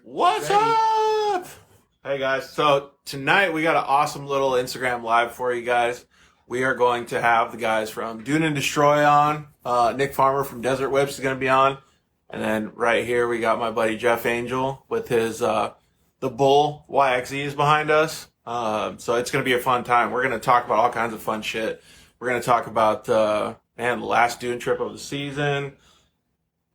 What's up? Hey guys, so tonight we got an awesome little Instagram live for you guys. We are going to have the guys from Dune and Destroy on. Nick Farmer from Desert Whips is going to be on. And then right here we got my buddy Jeff Angel with his the Bull YXZs behind us. So it's going to be a fun time. We're going to talk about all kinds of fun shit. We're going to talk about the last Dune trip of the season.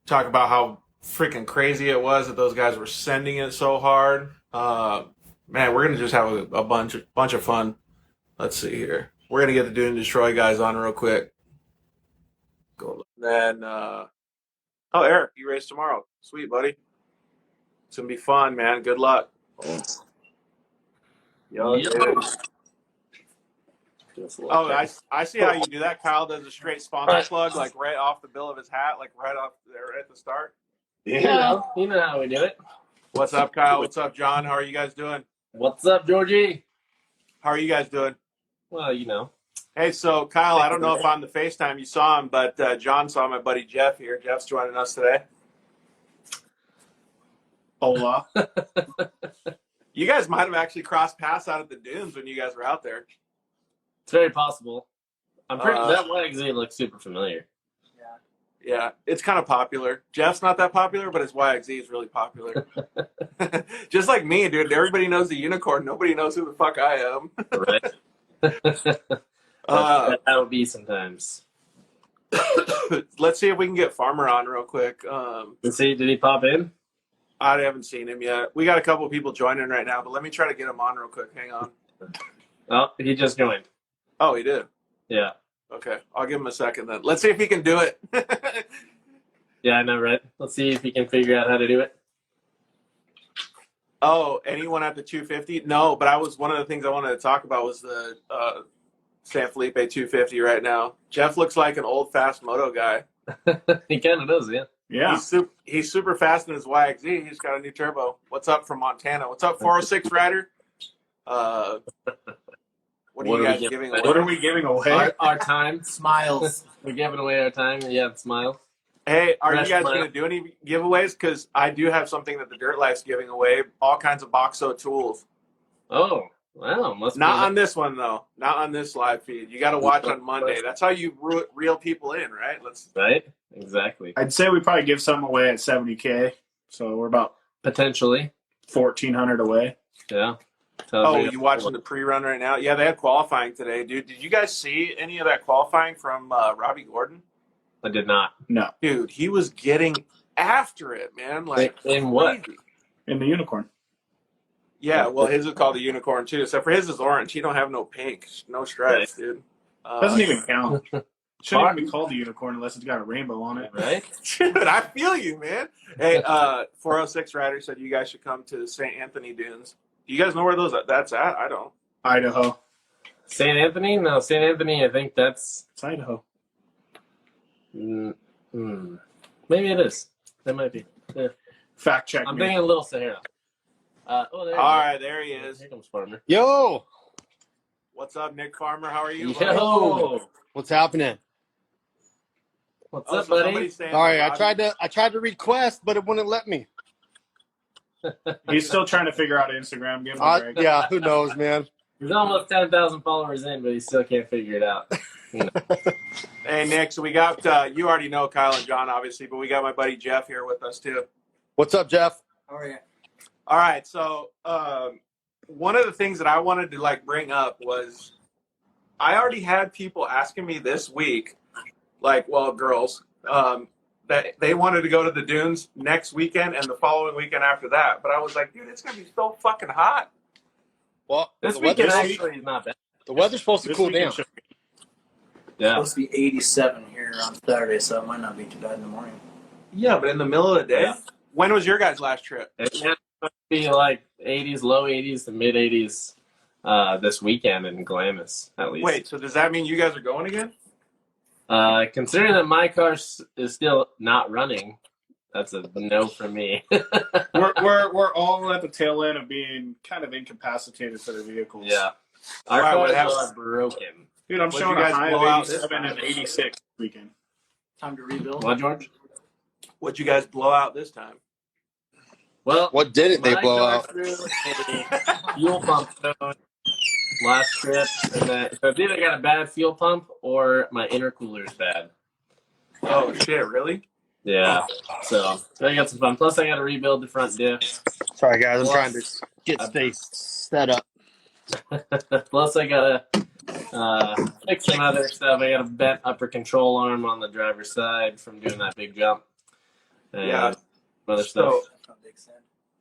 Talk about how freaking crazy it was that those guys were sending it so hard. Man, we're gonna just have a bunch of fun. Let's see here. We're gonna get the Dune and Destroy guys on real quick. Go. Then, Eric, you race tomorrow? Sweet, buddy. It's gonna be fun, man. Good luck. Yo. I see how you do that. Kyle does a straight sponsor plug, like right off the bill of his hat, like right off there at the start. Yeah, you know how we do it. What's up, Kyle? What's up, John? How are you guys doing? What's up, Georgie? How are you guys doing? Well, you know. Hey, so Kyle, I don't know if on the FaceTime you saw him, but John saw my buddy Jeff here. Jeff's joining us today. Hola. You guys might have actually crossed paths out at the dunes when you guys were out there. It's very possible. I'm pretty that YXZ looks super familiar. Yeah, it's kind of popular. Jeff's not that popular, but his YXZ is really popular. Just like me, dude. Everybody knows the unicorn. Nobody knows who the fuck I am. Right. That would be sometimes. Let's see if we can get Farmer on real quick. Let's see, did he pop in? I haven't seen him yet. We got a couple of people joining right now, but let me try to get him on real quick. Hang on. Oh, he just joined. Oh, he did? Yeah. Okay, I'll give him a second then. Let's see if he can do it. Yeah, I know, right? Let's see if he can figure out how to do it. Oh, anyone at the 250? No, but one of the things I wanted to talk about was the San Felipe 250 right now. Jeff looks like an old fast moto guy. He kind of does, yeah. Yeah. He's super fast in his YXZ. He's got a new turbo. What's up from Montana? What's up, 406 rider? What are you guys giving away? What are we giving away? Our time. Smiles. We're giving away our time. Yeah, smile. Hey, are Fresh you guys smile. going to do any giveaways? Because I do have something that the Dirt Life's giving away. All kinds of Boxo tools. Oh, wow. Must Not be on this one, though. Not on this live feed. You got to watch on Monday. That's how you reel people in, right? Right? Exactly. I'd say we probably give some away at 70K. So we're about Potentially. 1,400 away. Yeah. Oh, you watching the pre-run right now? Yeah, they had qualifying today, dude. Did you guys see any of that qualifying from Robbie Gordon? I did not. No. Dude, he was getting after it, man. Like In what? crazy. In the unicorn. Yeah, well, his is called the unicorn too. Except for his is orange. He don't have no pink, no stripes, dude. Doesn't even count. Shouldn't even be called the unicorn unless it's got a rainbow on it. Right? Dude, I feel you, man. Hey, 406 Rider said you guys should come to St. Anthony Dunes. Do you guys know where that's at? I don't. Idaho. St. Anthony? No, St. Anthony, I think that's... It's Idaho. Maybe it is. That might be. Yeah. Fact check I'm me. thinking Little Sahara. There All right, there he is. Here comes Farmer. Yo, What's up, Nick Farmer? How are you? Yo! what's happening? What's Oh, up, so buddy? somebody's saying Sorry, I Robbie- tried to request, but it wouldn't let me. He's still trying to figure out Instagram. Give him a break. Yeah, who knows, man? He's almost 10,000 followers in, but he still can't figure it out. Hey, Nick, so we got, you already know Kyle and John, obviously, but we got my buddy Jeff here with us, too. What's up, Jeff? How are you? All right, so one of the things that I wanted to, bring up was I already had people asking me this week, girls, that they wanted to go to the dunes next weekend and the following weekend after that. But I was like, dude, it's going to be so fucking hot. Well, This the weekend weather's, actually is not bad. the weather's supposed to This cool weekend down. should- Yeah. Supposed to be 87 here on Saturday, so it might not be too bad in the morning. Yeah, but in the middle of the day? Yeah. When was your guys' last trip? It's going to be like 80s, low 80s to mid 80s this weekend in Glamis, at least. Wait, so does that mean you guys are going again? Considering that my car is still not running, that's a no for me. we're all at the tail end of being kind of incapacitated for the vehicles. Yeah. Our All right, cars what are broken. Dude, I'm What'd showing you a guys high blow of out this 87 time? and 86 weekend. Time to rebuild. What, George? What'd you guys blow out this time? Well, What didn't they my blow car out? threw a fuel pump cone last trip, and then so it's either got a bad fuel pump or my intercooler's bad. Oh shit! Really? Yeah. So I got some fun. Plus, I got to rebuild the front diff. Sorry, guys. I'm Plus, trying to get space set up. Plus, I gotta fix some other stuff. I got a bent upper control arm on the driver's side from doing that big jump. And Yeah. other So, stuff.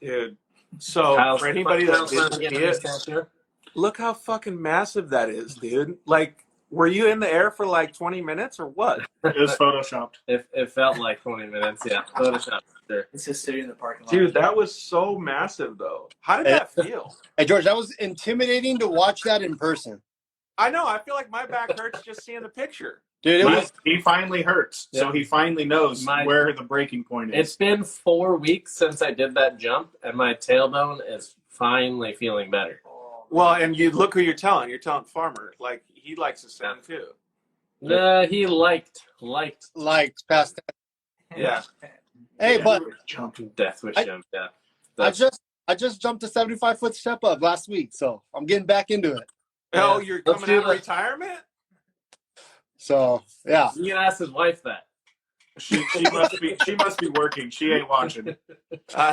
dude. So Kyle's for anybody that Kyle's trying to didn't get see his it, tattoo. look how fucking massive that is, dude. Like, were you in the air for like 20 minutes or what? It was photoshopped. It felt like 20 minutes. Yeah, Photoshop. Sure. It's just sitting in the parking lot. Dude, that was so massive, though. How did that feel? Hey, George, that was intimidating to watch that in person. I know. I feel like my back hurts just seeing the picture. Dude, it was. He finally hurts, so he finally knows where the breaking point is. It's been 4 weeks since I did that jump, and my tailbone is finally feeling better. Well, and you look who you're telling. You're telling Farmer. Like, he likes the sound, too. He liked Past that. Yeah. Hey, but Death Wish jump. Yeah. I just jumped a 75-foot step up last week, so I'm getting back into it. Oh, you're Let's coming do out of the- retirement? So yeah. You can ask his wife that. She must be working. She ain't watching.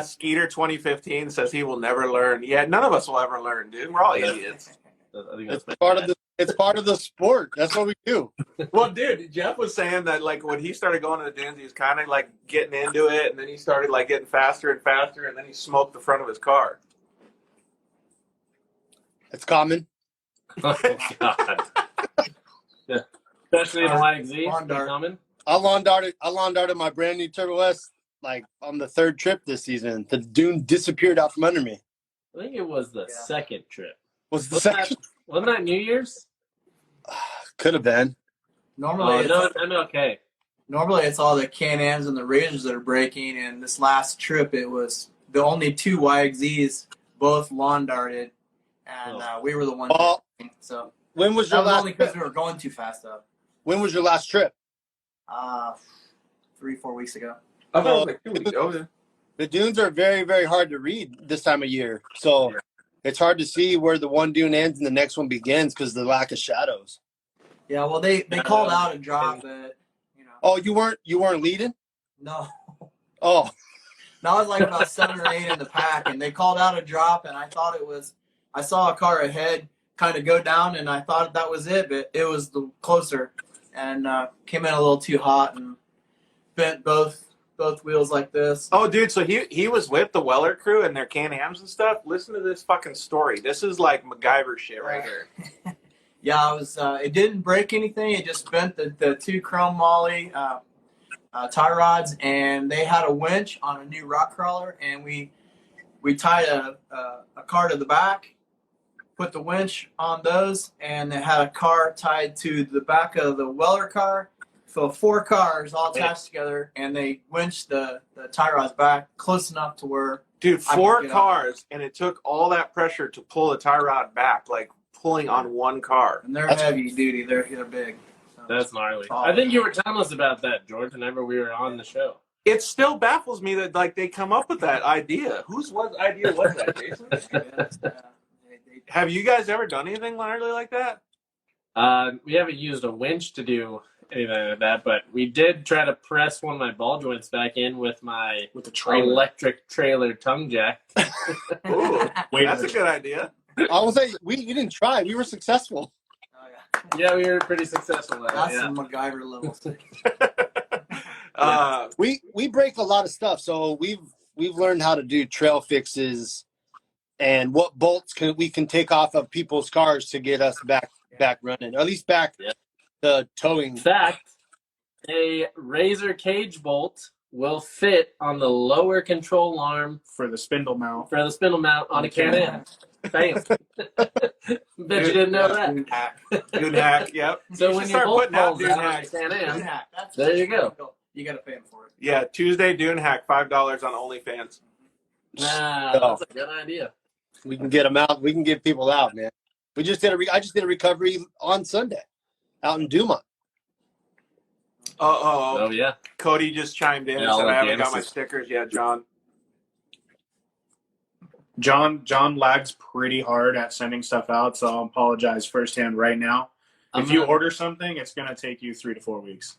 Skeeter 2015 says he will never learn. Yeah, none of us will ever learn, dude. We're all idiots. I think It's that's part of the sport. That's what we do. Well, dude, Jeff was saying that like when he started going to the dunes, he was kind of like getting into it, and then he started like getting faster and faster, and then he smoked the front of his car. It's common. Oh, God. Yeah. Especially in a YXZ. Lawn dart. Common. I lawn darted my brand new Turtle S like on the third trip this season. The dune disappeared out from under me. I think it was the second trip. Was the Wasn't second? Wasn't that New Year's? Could have been. Normally, No, MLK. normally it's all the Can-Ams and the Razors that are breaking, and this last trip it was the only two YXZs, both lawn darted, and we were the ones. Oh. So When was that your was last only because trip? we were going too fast, though. When was your last trip? 3-4 weeks ago. I thought it was like 2 weeks. Oh, yeah. The dunes are very, very hard to read this time of year. So it's hard to see where the one dune ends and the next one begins because of the lack of shadows. Yeah, well, they called out a drop, but Oh, you weren't leading? no. Oh. Now I was like about 7 or 8 in the pack, and they called out a drop, and I thought it was. I saw a car ahead kind of go down, and I thought that was it, but it was the closer, and came in a little too hot and bent both wheels like this. Oh, dude, so he was with the Weller crew and their Can-Ams and stuff. Listen to this fucking story. This is like MacGyver shit right here. Yeah, I was. It didn't break anything. It just bent the two chrome molly tie rods, and they had a winch on a new rock crawler, and we tied a car to the back, put the winch on those, and they had a car tied to the back of the Weller car. So 4 cars all attached together, and they winched the tie rods back close enough to where. Dude, I 4 could get cars, and it took all that pressure to pull the tie rod back, like pulling on one car. And they're heavy duty. They're big. So. That's gnarly. I think you were telling us about that, George, whenever we were on the show. It still baffles me that like they come up with that idea. Whose idea was that, Jason? Have you guys ever done anything gnarly like that? We haven't used a winch to do anything like that, but we did try to press one of my ball joints back in with the electric trailer tongue jack. Ooh, that's a good idea. I will say you didn't try. We were successful. Oh, Yeah, we were pretty successful at that's it. Yeah. some MacGyver level. We break a lot of stuff, so we've learned how to do trail fixes and what bolts we can take off of people's cars to get us back running, or at least back the towing. In fact, a razor cage bolt will fit on the lower control arm for the spindle mount. On a Can-Am. Bam. Bet you didn't know that. Dune hack, yep. So You when should your start bolt putting out falls Dune out on a hacks. Can-Am, there you go. You got to pay them for it. Yeah, Tuesday Dune hack, $5 on OnlyFans. That's a good idea. We can get them out. We can get people out, man. I just did a recovery on Sunday out in Dumont. Oh, yeah. Cody just chimed in and Yeah, said, all I haven't got Janice's. my stickers yet, John. John lags pretty hard at sending stuff out, so I'll apologize firsthand right now. If you order something, it's gonna take you 3 to 4 weeks.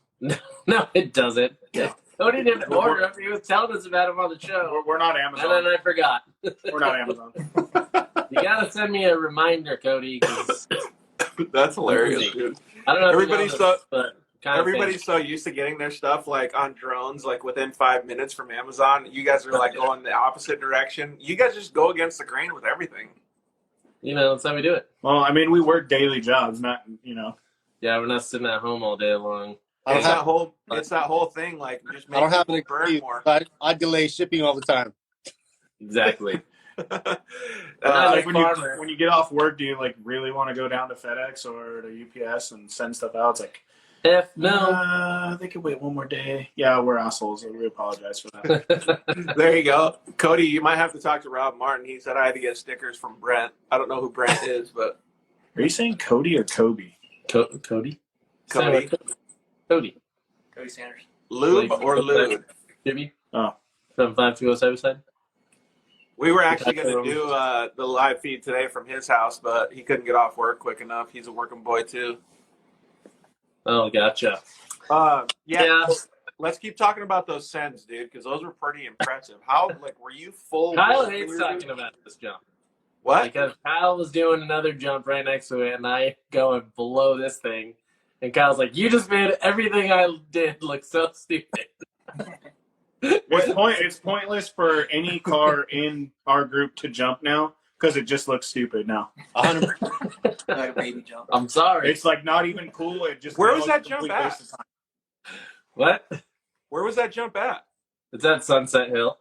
No, it doesn't. Yeah. Cody didn't order him. He was telling us about him on the show. We're not And Amazon. then I forgot. We're not Amazon. You gotta send me a reminder, Cody, because That's hilarious, dude. I don't know if Everybody's you know this, but Everybody's so used to getting their stuff like on drones, like within 5 minutes from Amazon. You guys are like going the opposite direction. You guys just go against the grain with everything. You know, that's how we do it. Well, I mean, we work daily jobs, not Yeah, we're not sitting at home all day long. It's that whole thing. Like, just I don't have an people burn excuse. more. I delay shipping all the time. Exactly. like when you get off work, do you like really want to go down to FedEx or to UPS and send stuff out? It's like, no. they could wait one more day. Yeah, we're assholes. We apologize for that. There you go, Cody. You might have to talk to Rob Martin. He said I had to get stickers from Brent. I don't know who Brent is, but Are you saying Cody or Kobe? Cody? Cody. Cody. Cody Sanders. Lube or Lude? Jimmy? Oh. From 520 side? We were actually going to do the live feed today from his house, but he couldn't get off work quick enough. He's a working boy too. Oh, gotcha. Yeah. Let's keep talking about those sends, dude, because those were pretty impressive. How, like, were you full? Kyle hates talking about this jump. What? Because Kyle was doing another jump right next to it, and I go and below this thing. And Kyle's like, you just made everything I did look so stupid. It's pointless for any car in our group to jump now because it just looks stupid now. 100%. Like a baby jump. I'm sorry. It's like not even cool. It just Where was that jump complete at? waste of time. What? Where was that jump at? It's at Sunset Hill.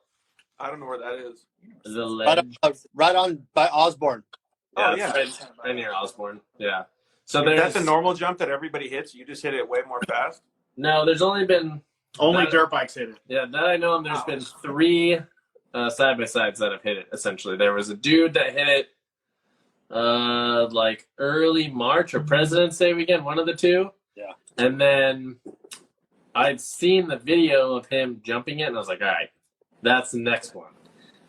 I don't know where that is. The ledge. Right on by Osborne. Oh, Yeah, yeah. it's right near Osborne. Yeah. So Is there's that the normal jump that everybody hits? You just hit it way more fast? No, there's only been Only dirt bikes hit it. Yeah, that I know. There's been 3 side by sides that have hit it. Essentially, there was a dude that hit it like early March or President's Day weekend, one of the two. Yeah. And then I'd seen the video of him jumping it, and I was like, all right, that's the next one.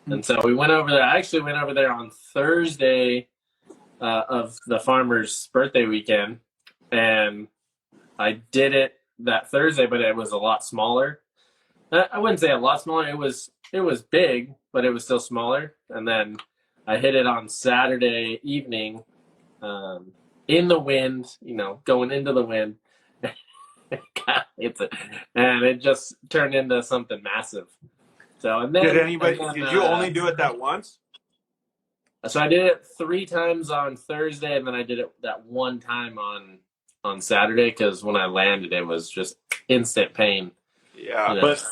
And so we went over there. I actually went over there on Thursday of the farmer's birthday weekend, and I did it that Thursday, but it was a lot smaller. I wouldn't say a lot smaller. It was big, but it was still smaller. And then I hit it on Saturday evening in the wind, going into the wind. And it just turned into something massive. So and then Did you only do it that once? So I did it 3 times on Thursday, and then I did it that one time on Saturday because when I landed, it was just instant pain. Yeah. But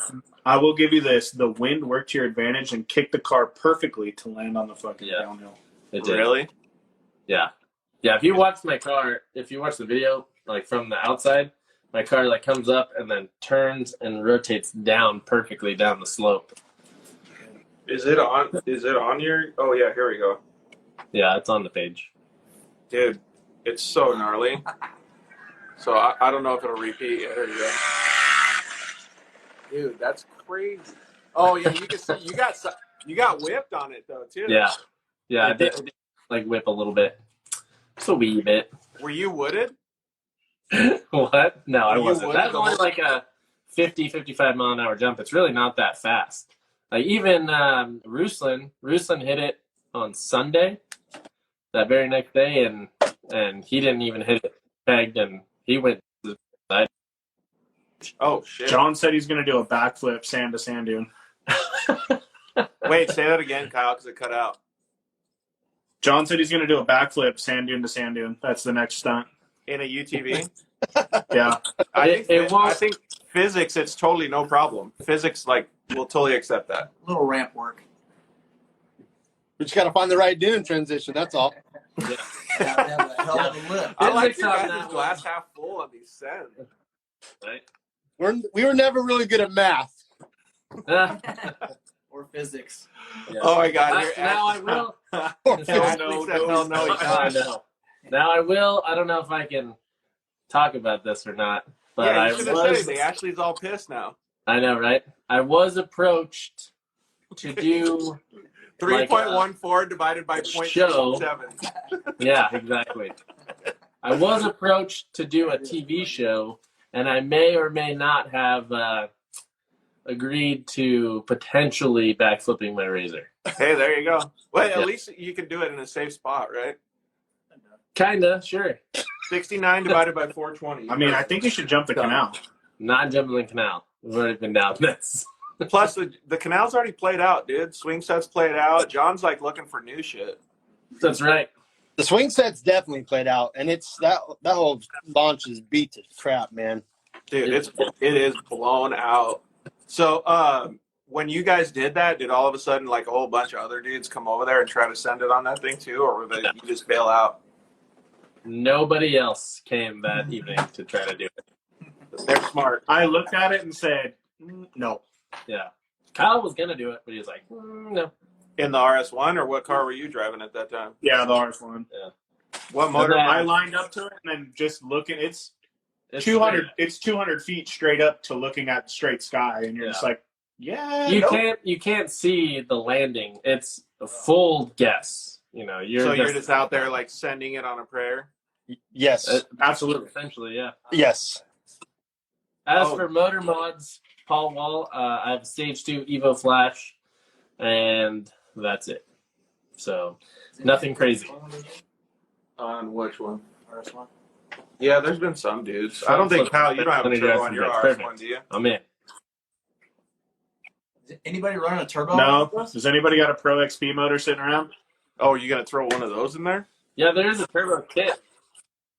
I will give you this: the wind worked to your advantage and kicked the car perfectly to land on the fucking downhill. It did. Really? Yeah. If you watch my car, if you watch the video like from the outside, my car like comes up and then turns and rotates down perfectly down the slope. Is it on your? Oh yeah, here we go. Yeah, it's on the page. Dude, it's so gnarly. So I don't know if it'll repeat. Here you go. Dude, that's crazy. Oh yeah, you can see you got whipped on it though too. Yeah, I did like whip a little bit, just a wee bit. Were you wooded? What? No, I You wasn't. wouldn't That's go- only like a 50, 55 mile an hour jump. It's really not that fast. Like even Ruslan hit it on Sunday, that very next day, and he didn't even hit it pegged, and he went to the side. Oh shit. John said he's going to do a backflip sand to sand dune. Wait, say that again, Kyle, because it cut out. John said he's going to do a backflip sand dune to sand dune. That's the next stunt. In a UTV? Yeah. I won't- think physics, it's totally no problem. Physics, like, will totally accept that. Little ramp work. We just got to find the right dune transition. That's all. Gotta have a hell of a lift. I like Physics your on guys' that glass half full on these sends. Right? We were never really good at math. Or physics. Yeah. Oh my God! Here, Now I will. Ashley said, "Hell no, he's I not." know. Now I will. I don't know if I can talk about this or not, but Yeah, I you should have said was. anything. Ashley's all pissed now. I know, right? I was approached to do 3.14 divided by show. 0.67. Yeah, exactly. I was approached to do a TV show, and I may or may not have agreed to potentially backflipping my razor. Hey, there you go. Well, at Yeah. least you can do it in a safe spot, right? Kinda, sure. 69 divided by 420. I mean, I think you should jump the canal. Not jumping the canal. We've already been down this. Plus, the canal's already played out, dude. Swing set's played out. John's like looking for new shit. That's right. The swing set's definitely played out, and it's that whole launch is beat to crap, man. Dude, it is blown out. So, when you guys did that, did all of a sudden like a whole bunch of other dudes come over there and try to send it on that thing too, or were you just bail out? Nobody else came that evening to try to do it. They're smart. I looked at it and said, no. Yeah. Kyle was going to do it, but he was like, no. In the RS1, or what car were you driving at that time? Yeah, the RS1. Yeah. What motor? I lined up to it and then just looking. It's 200. It's 200 feet straight up to looking at the straight sky, and you're just like, yeah. You can't see the landing. It's a full guess. You know, you're just out there like sending it on a prayer. Yes, Absolutely. essentially, yeah. yes. As for motor mods, Paul Wall, I have a Stage 2 Evo Flash, and that's it. So, nothing crazy. On which one? RS1. Yeah, there's been some dudes. I don't think, Kyle, you don't have a turbo on your RS1, do you? I'm in. Is anybody running a turbo? No. Does anybody got a Pro XP motor sitting around? Oh, you gonna throw one of those in there? Yeah, there is a turbo kit.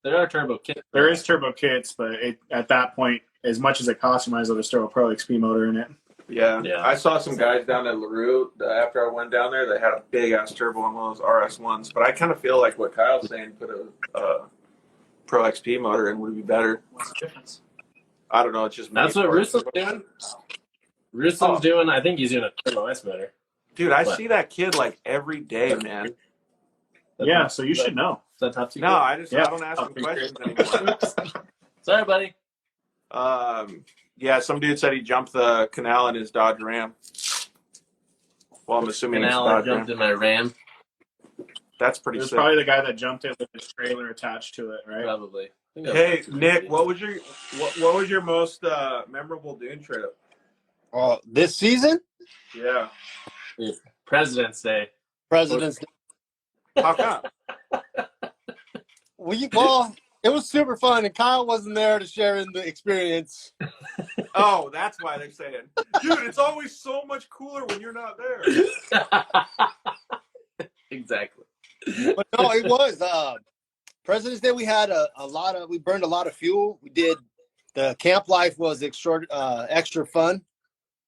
There are turbo kits. There is turbo kits, but at that point, as much as it costs, you might as well just throw a Pro XP motor in it. Yeah. Yeah. I saw some guys down at LaRue after I went down there. They had a big ass turbo on one of those RS1s. But I kind of feel like what Kyle's saying, put a Pro XP motor in would be better. What's the difference? I don't know. It's just me. That's what Russo's doing. Russo's doing, I think he's doing a turbo S motor. Dude, I see that kid like every day, man. Yeah, so you should know. Is that top secret? No, I Yeah. don't ask him questions anymore. Sorry, buddy. Yeah, some dude said he jumped the canal in his Dodge Ram. Well, I'm assuming it's Now I Dodge jumped Ram. in my Ram, That's It pretty was sick. probably the guy that jumped it with his trailer attached to it, right? probably. I think Hey, that's- Nick, what was your most memorable Dune trip? This season, Yeah. President's Day. President's. How come? Well, it was super fun, and Kyle wasn't there to share in the experience. Oh, that's why they're saying, dude, it's always so much cooler when you're not there. Exactly. But no, it was President's Day. We had we burned a lot of fuel. We did the camp life was extra fun,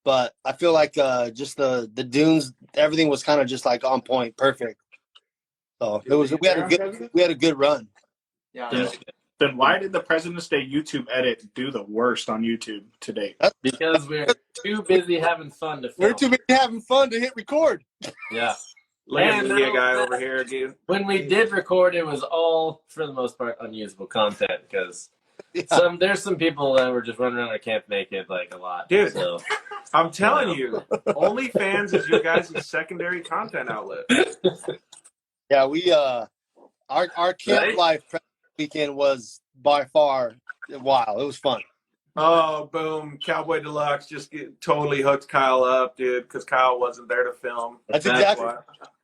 but I feel like just the dunes, everything was kind of just like on point, perfect. So it was we had a good run. Yeah. Yeah. Then why did the President's Day YouTube edit do the worst on YouTube to date? Because we're too busy having fun to film. We're too busy having fun to hit record. Yeah. Look at And the media guy over here, dude. When we did record, it was all, for the most part, unusable content because Yeah. there's some people that were just running around our camp naked like a lot. Dude. So, I'm telling you, OnlyFans is your guys' secondary content outlet. Yeah, we our camp Right? life weekend was by far wow. It was fun. Oh, boom. Cowboy Deluxe just totally hooked Kyle up, dude, because Kyle wasn't there to film. That's That's exactly why.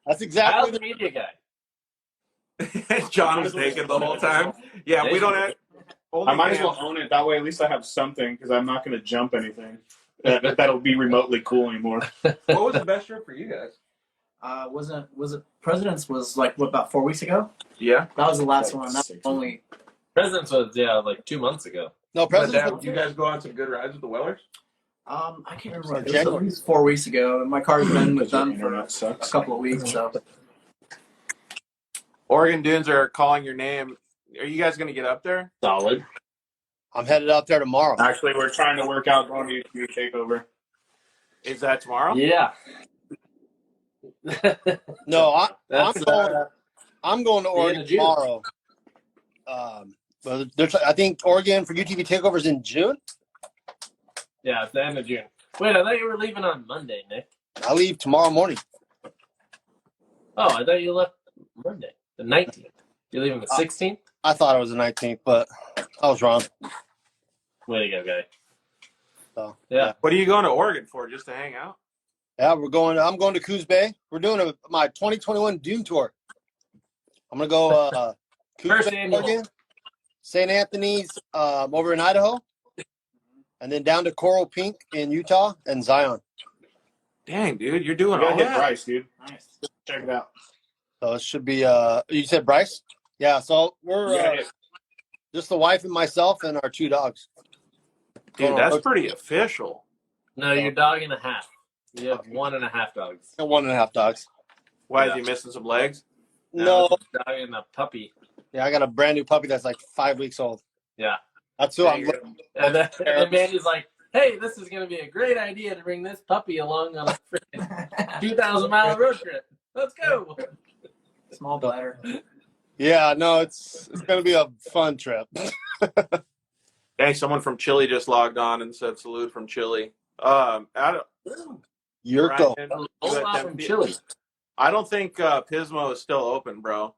that's Kyle's exactly the media guy. John was naked the whole time. Yeah, we don't have. I might as well OnlyFans. own it. That way, at least I have something because I'm not going to jump anything that'll be remotely cool anymore. What was the best trip for you guys? Was it President's was like what, about 4 weeks ago? Yeah. That was the last Like one. That was 6 only President's was, like 2 months ago. no But President's. you guys go on some good rides with the Wellers? I can't remember. It was January. at least 4 weeks ago, and my car's been with them for Internet a sucks. couple of weeks. So Oregon Dunes are calling your name. Are you guys going to get up there? Solid. I'm headed out there tomorrow. Actually, we're trying to work out going to YouTube takeover. Is that tomorrow? Yeah. No, That's I'm going to the end Oregon of June. tomorrow. But I think Oregon for UTV takeovers in June. yeah, it's the end of June. Wait, I thought you were leaving on Monday, Nick. I leave tomorrow morning. Oh, I thought you left Monday, the 19th. You're leaving the 16th? I thought it was the 19th, but I was wrong. Way to go, guy. So Yeah. What are you going to Oregon for? Just to hang out? yeah, I'm going to Coos Bay. We're doing my 2021 Dune tour. I'm gonna go Coos First Bay, annual. Oregon, St. Anthony's over in Idaho, and then down to Coral Pink in Utah and Zion. Dang, dude, you're You doing gotta all hit that? Bryce, dude. Nice. Check it out. So it should be you said Bryce? Yeah, so we're Yeah. just the wife and myself and our 2 dogs. Dude, that's pretty official. No, you're dog and a half. You have 1.5 dogs. 1.5 dogs. Why Yeah. is he missing some legs? No, it's a dog and a puppy. yeah, I got a brand new puppy that's like 5 weeks old. Yeah. That's who I'm. And then Mandy's like, hey, this is going to be a great idea to bring this puppy along on a freaking 2,000-mile road trip. Let's go. Small bladder. Yeah, no, it's gonna be a fun trip. Hey, someone from Chile just logged on and said salute from Chile. Yurko. Brian, Hola from Chile. I don't think Pismo is still open, bro.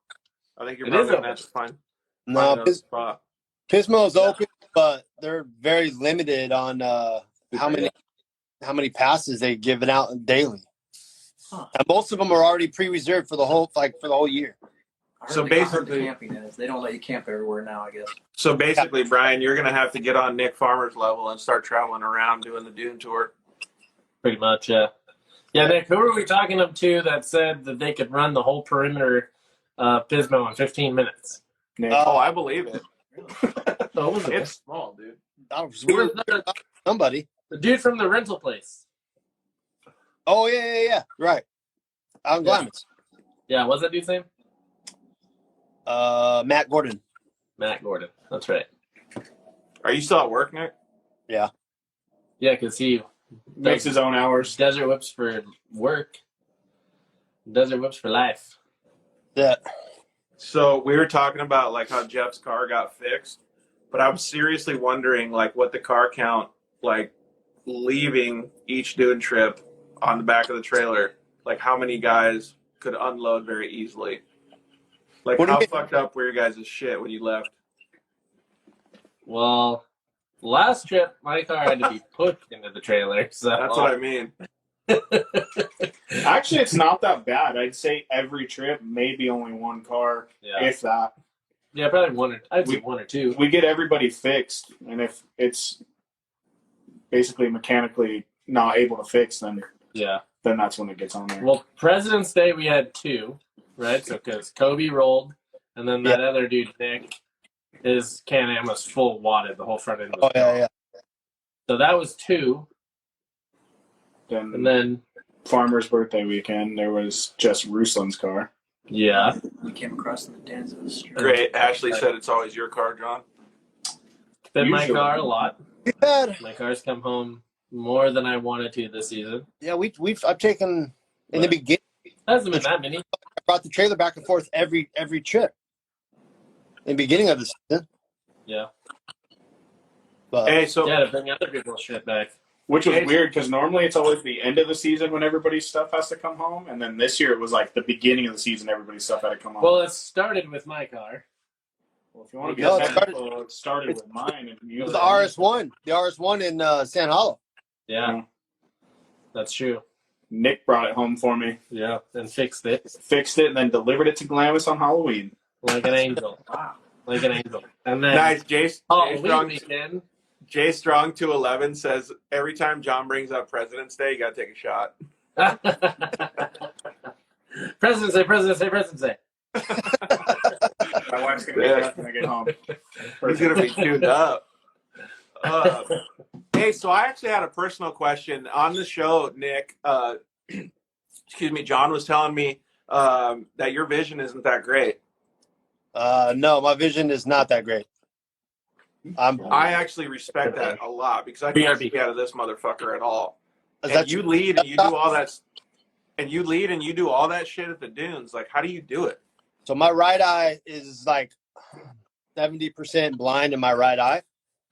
I think you're It probably is gonna open. have to find No, another spot. Pismo's open, but they're very limited on how many passes they give it out daily. Huh. And most of them are already pre-reserved for the whole year. So I heard basically- the camping is they don't let you camp everywhere now, I guess. So basically, Brian, you're gonna have to get on Nick Farmer's level and start traveling around doing the Dune tour. Pretty much, yeah. Yeah, Nick, who were we talking to that said that they could run the whole perimeter Pismo in 15 minutes? Nick. Oh, I believe it. Oh, was it? It's small, dude. That was Who was weird. the, Somebody. the dude from the rental place? Oh yeah. Right. Out in Yeah. Glamis. Yeah, what's that dude's name? Matt Gordon. Matt Gordon. That's right. Are you still at work, Nick? Yeah, because he Makes his own hours. desert whips for work. Desert whips for life. Yeah. So we were talking about like how Jeff's car got fixed, but I'm seriously wondering like what the car count like leaving each Dune trip on the back of the trailer, like how many guys could unload very easily. Like What do you how mean? fucked up were your guys' shit when you left? Well, last trip, my car had to be pushed into the trailer. So That's what I mean. Actually, it's not that bad. I'd say every trip, maybe only one car, yeah, if that. yeah, probably one. I'd say one or two. We get everybody fixed, and if it's basically mechanically not able to fix, then Yeah. that's when it gets on there. Well, President's Day we had two, right? So because Kobe rolled, and then that other dude Nick, his Can-Am was full wadded the whole front end. Was Oh yeah. So that was two, Then, and then Farmer's birthday weekend, there was just Ruslan's car. yeah, We came across the Danza Street. Great. Ashley said it's always your car, John. fit my Usually. car a lot. Not bad. My car's come home more than I wanted to this season. Yeah, I've taken in the beginning. Hasn't been that many. I brought the trailer back and forth every trip. In the beginning of the season. Yeah, But Hey, so yeah, to bring other people's shit back. Which was Okay. weird because normally it's always the end of the season when everybody's stuff has to come home, and then this year it was like the beginning of the season everybody's stuff had to come home. Well, it started with my car. Well, if you want to No, get it technical, it started with mine. And it was the RS1 in San Hollow. Yeah, that's true. Nick brought it home for me, Yeah, and fixed it fixed it, and then delivered it to Glamis on Halloween. like an angel, Wow. like an angel. And then nice, Jay Halloween Strong. weekend. Jay Strong 211 says every time John brings up President's Day, you gotta take a shot. President's Day, President's Day, President's Day. My wife's gonna get that when I get home. He's gonna be tuned up. Hey, so I actually had a personal question on the show, Nick. Excuse me, John was telling me that your vision isn't that great. No, my vision is not that great. I actually respect that a lot because I can't BRB. see out of this motherfucker at all. Is And that you lead and you do all that, and you lead and you do all that shit at the dunes. Like, how do you do it? So my right eye is like 70% blind in my right eye,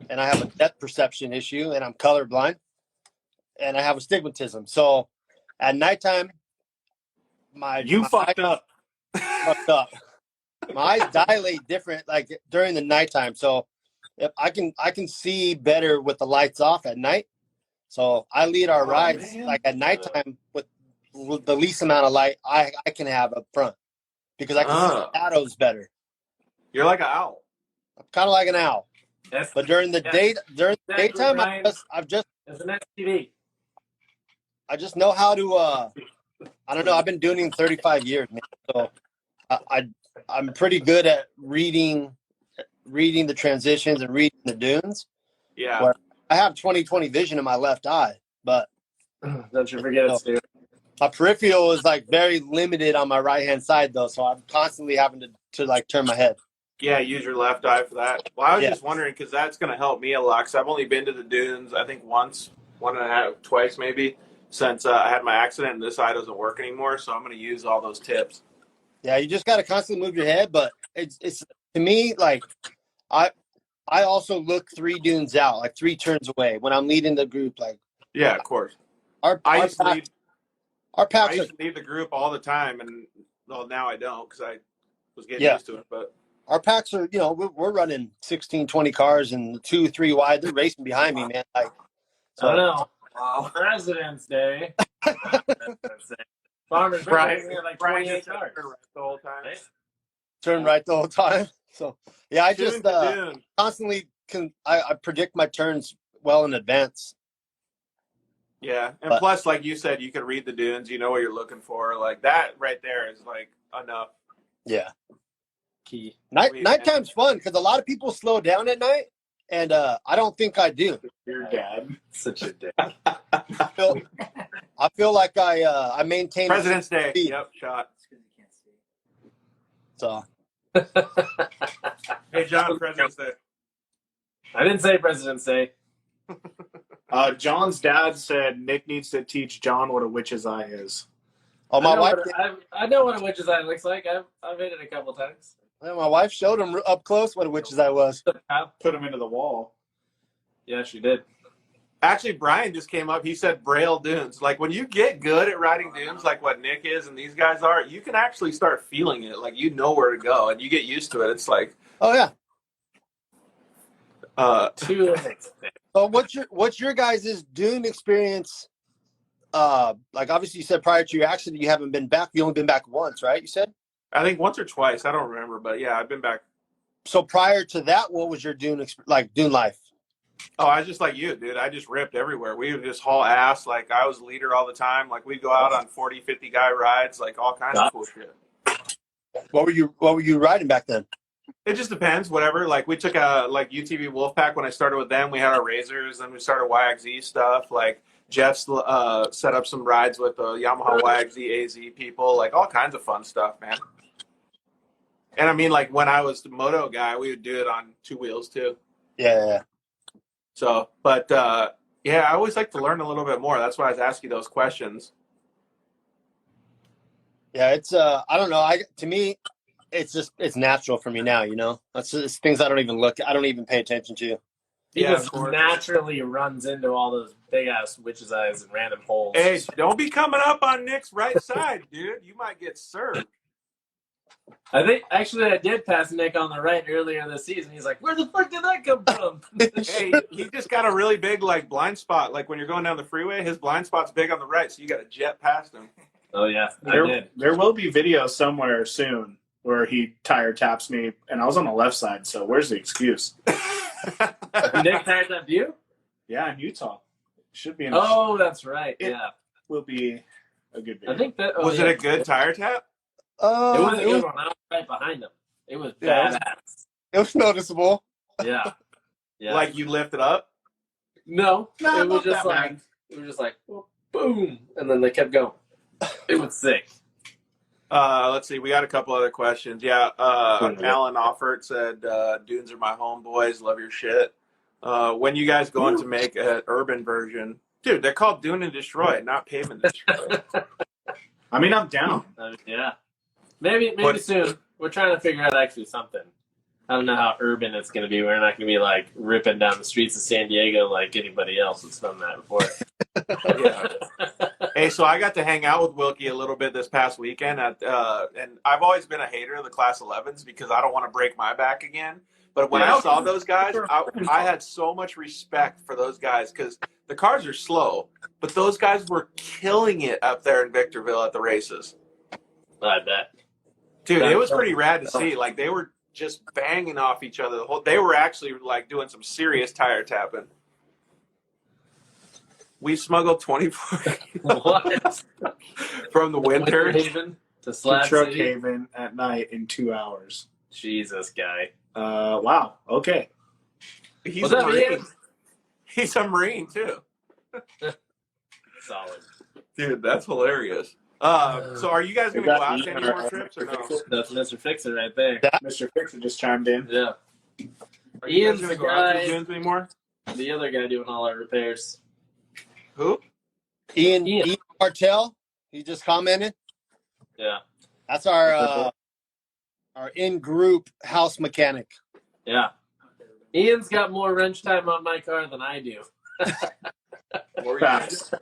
and I have a depth perception issue, and I'm colorblind, and I have astigmatism. So at nighttime, You fucked up. fucked up. My eyes dilate different, like during the nighttime. So if I can see better with the lights off at night. So I lead our rides man. like at nighttime with the least amount of light I can have up front because I can see shadows better. You're like an owl. I'm kind of like an owl. Yes. But during the daytime, I've just It's an STD. I just know how to. I don't know. I've been doing it 35 years, man. So I'm pretty good at reading the transitions and reading the dunes. Yeah. Where I have 20/20 vision in my left eye, but Don't you forget it, Stu. my peripheral is like very limited on my right hand side though, so I'm constantly having to like turn my head. Yeah, use your left eye for that. Well, I was just wondering because that's going to help me a lot. Because I've only been to the dunes, I think once, one and a half, twice maybe, since I had my accident and this eye doesn't work anymore. So I'm going to use all those tips. Yeah, you just got to constantly move your head, but it's to me like I also look 3 dunes out, like 3 turns away when I'm leading the group. Like Yeah, of course. our I packs used to leave the group all the time, and well, now I don't because I was getting Yeah. used to it. But our packs are, we're running 16, 20 cars and 2, 3 wide. They're racing behind me, man. Like, I don't know. President's Day. Farmers Brian, here like Brian 28 just said cars. turn right the whole time. Right? turn right the whole time. So yeah, I just Dune to Dune. constantly I predict my turns well in advance. Yeah, and But- plus, like you said, you can read the dunes. You know what you're looking for. Like that right there is like enough. Yeah. Key. Nighttime's fun because a lot of people slow down at night, and I don't think I do. Your dad. Such a dick. I feel like I maintain President's Day. speed. Yep, shot. So Hey, John, President's Day. I didn't say President's Day. John's dad said Nick needs to teach John what a witch's eye is. oh my wife I know what a witch's eye looks like. I've hit it a couple times. my wife showed him up close what a witch's eye was. Put him into the wall. Yeah, she did. Actually, Brian just came up. He said Braille dunes. Like when you get good at riding dunes, like what Nick is and these guys are, you can actually start feeling it. Like you know where to go, and you get used to it. It's like, Oh yeah. Two things. So what's your guys' dune experience? Like obviously you said prior to your accident you haven't been back. You only been back once, right? You said. I think once or twice. I don't remember, but yeah, I've been back. So prior to that, what was your dune dune life? Oh, I was just like you, dude. I just ripped everywhere. We would just haul ass. Like I was leader all the time. Like we'd go out on 40, 50 guy rides, like all kinds of cool shit. What were you riding back then? It just depends, whatever. Like we took a UTV Wolfpack when I started with them. We had our Razors, then we started YXZ stuff. Like Jeff's set up some rides with the Yamaha YXZ AZ people, like all kinds of fun stuff, man. And I mean, like when I was the moto guy, we would do it on 2 wheels too. Yeah. So, but yeah, I always like to learn a little bit more. That's why I was asking those questions. Yeah, it's I don't know. To me, it's natural for me now. That's just things I don't even pay attention to. He Yeah, just of course. naturally runs into all those big ass witch's eyes and random holes. Hey, don't be coming up on Nick's right side, dude. You might get served. I think actually I did pass Nick on the right earlier this season. He's like, "Where the fuck did that come from?" Hey, he just got a really big like blind spot. Like when you're going down the freeway, his blind spot's big on the right, so you got to jet past him. Oh yeah, I There, did. there will be video somewhere soon where he tire taps me, and I was on the left side. So where's the excuse? Nick tires that view? Yeah, in Utah. Should be. Oh, that's right. It- Yeah, will be a good video. I think that Was it a good tire tap? It was a It good one. I was right behind him. It was Yeah, badass. it was noticeable. Yeah, yeah. Like you lift it up? no, No, it was not just that like bad. it was just like boom, and then they kept going. It was sick. Let's see. We got a couple other questions. Yeah. Alan Offert said, "Dunes are my homeboys. Love your shit." When you guys going to make an urban version, dude? They're called Dune and Destroy, not Pavement Destroy. I mean, I'm down. Yeah, maybe What- soon. We're trying to figure out actually something. I don't know how urban it's going to be. We're not going to be like ripping down the streets of San Diego like anybody else that's done that before. Yeah. Hey, so I got to hang out with Wilkie a little bit this past weekend, and I've always been a hater of the Class 11s because I don't want to break my back again. But when I saw those guys, I had so much respect for those guys because the cars are slow, but those guys were killing it up there in Victorville at the races. I bet. Dude, it was pretty rad to see. Like, they were just banging off each other. They were actually, like, doing some serious tire tapping. We smuggled 24 What? from the winter. Haven to To Slab Truck City? Haven at night in 2 hours. Jesus, guy. Wow. Okay. He's Was a that Marine. Ian? He's a Marine, too. Solid. Dude, that's hilarious. So are you guys going to go out to any more trips or no? That's Mr. Fixer right there. Mr. Fixer just chimed in. Yeah. Are you Ian's guys going to the go out to the guy, dunes anymore? the other guy doing all our repairs. Who? Ian Martell, he just commented. Yeah. That's our in-group house mechanic. Yeah. Ian's got more wrench time on my car than I do. Facts.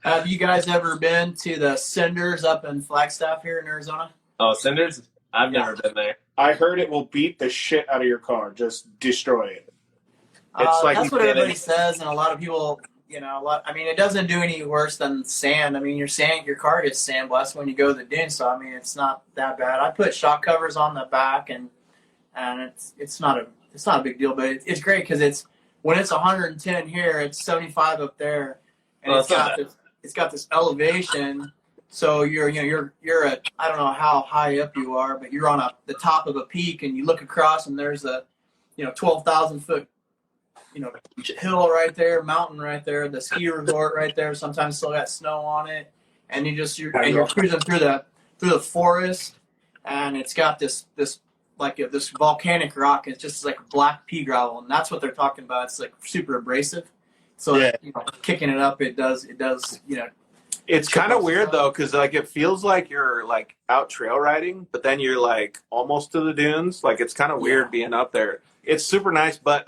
Have you guys ever been to the Cinders up in Flagstaff here in Arizona? Oh, Cinders? I've never been there. I heard it will beat the shit out of your car. Just destroy it. It's like That's you what did everybody it. says, and a lot of people, I mean, it doesn't do any worse than sand. I mean, your car gets sandblasted when you go to the dune, so I mean, it's not that bad. I put shock covers on the back, and it's not a big deal, but it's great because when it's 110 here, it's 75 up there, and it's got this elevation. So you're at, I don't know how high up you are, but you're on the top of a peak, and you look across, and there's a 12,000 foot hill right there, mountain right there, the ski resort right there. Sometimes still got snow on it, and you're cruising through the forest, and it's got this volcanic rock. It's just like black pea gravel, and that's what they're talking about. It's like super abrasive. So Yeah. kicking it up, it does. It's kind of weird though, because like it feels like you're like out trail riding, but then you're like almost to the dunes. Like it's kind of weird being up there. It's super nice, but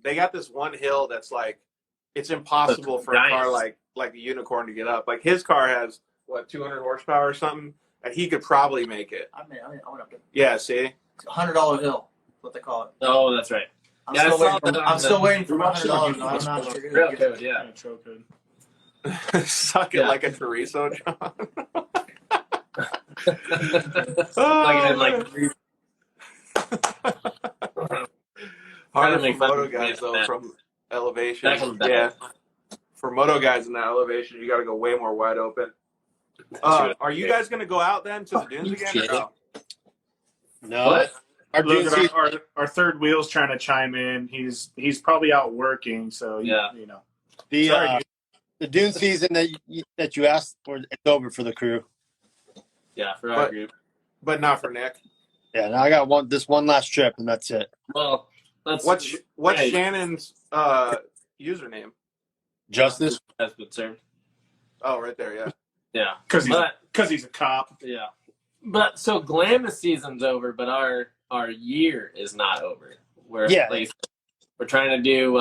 they got this one hill that's like it's impossible for a car like a unicorn to get up. Like his car has 200 horsepower or something, and he could probably make it. I went up to Yeah, see. $100 hill, what they call it. Oh, that's right. I'm still waiting for my $100. I'm not sure. Real good, yeah. Suck it like a chorizo, John. Harder for moto guys though from elevation. Yeah, for moto guys in that elevation, you got to go way more wide open. Are you guys going to go out then to the dunes again? Or no? No. What? Our third wheel's trying to chime in. He's probably out working, so Yeah. The dune season that you asked for, it's over for the crew. Yeah, for our group. But not for Nick. Yeah, now I got one last trip, and that's it. Well, that's what's Shannon's username? Justice. That's been served. Oh, right there, yeah. Yeah, because he's a cop. Yeah, but so Glamis season's over, but our year is not over. We're trying to do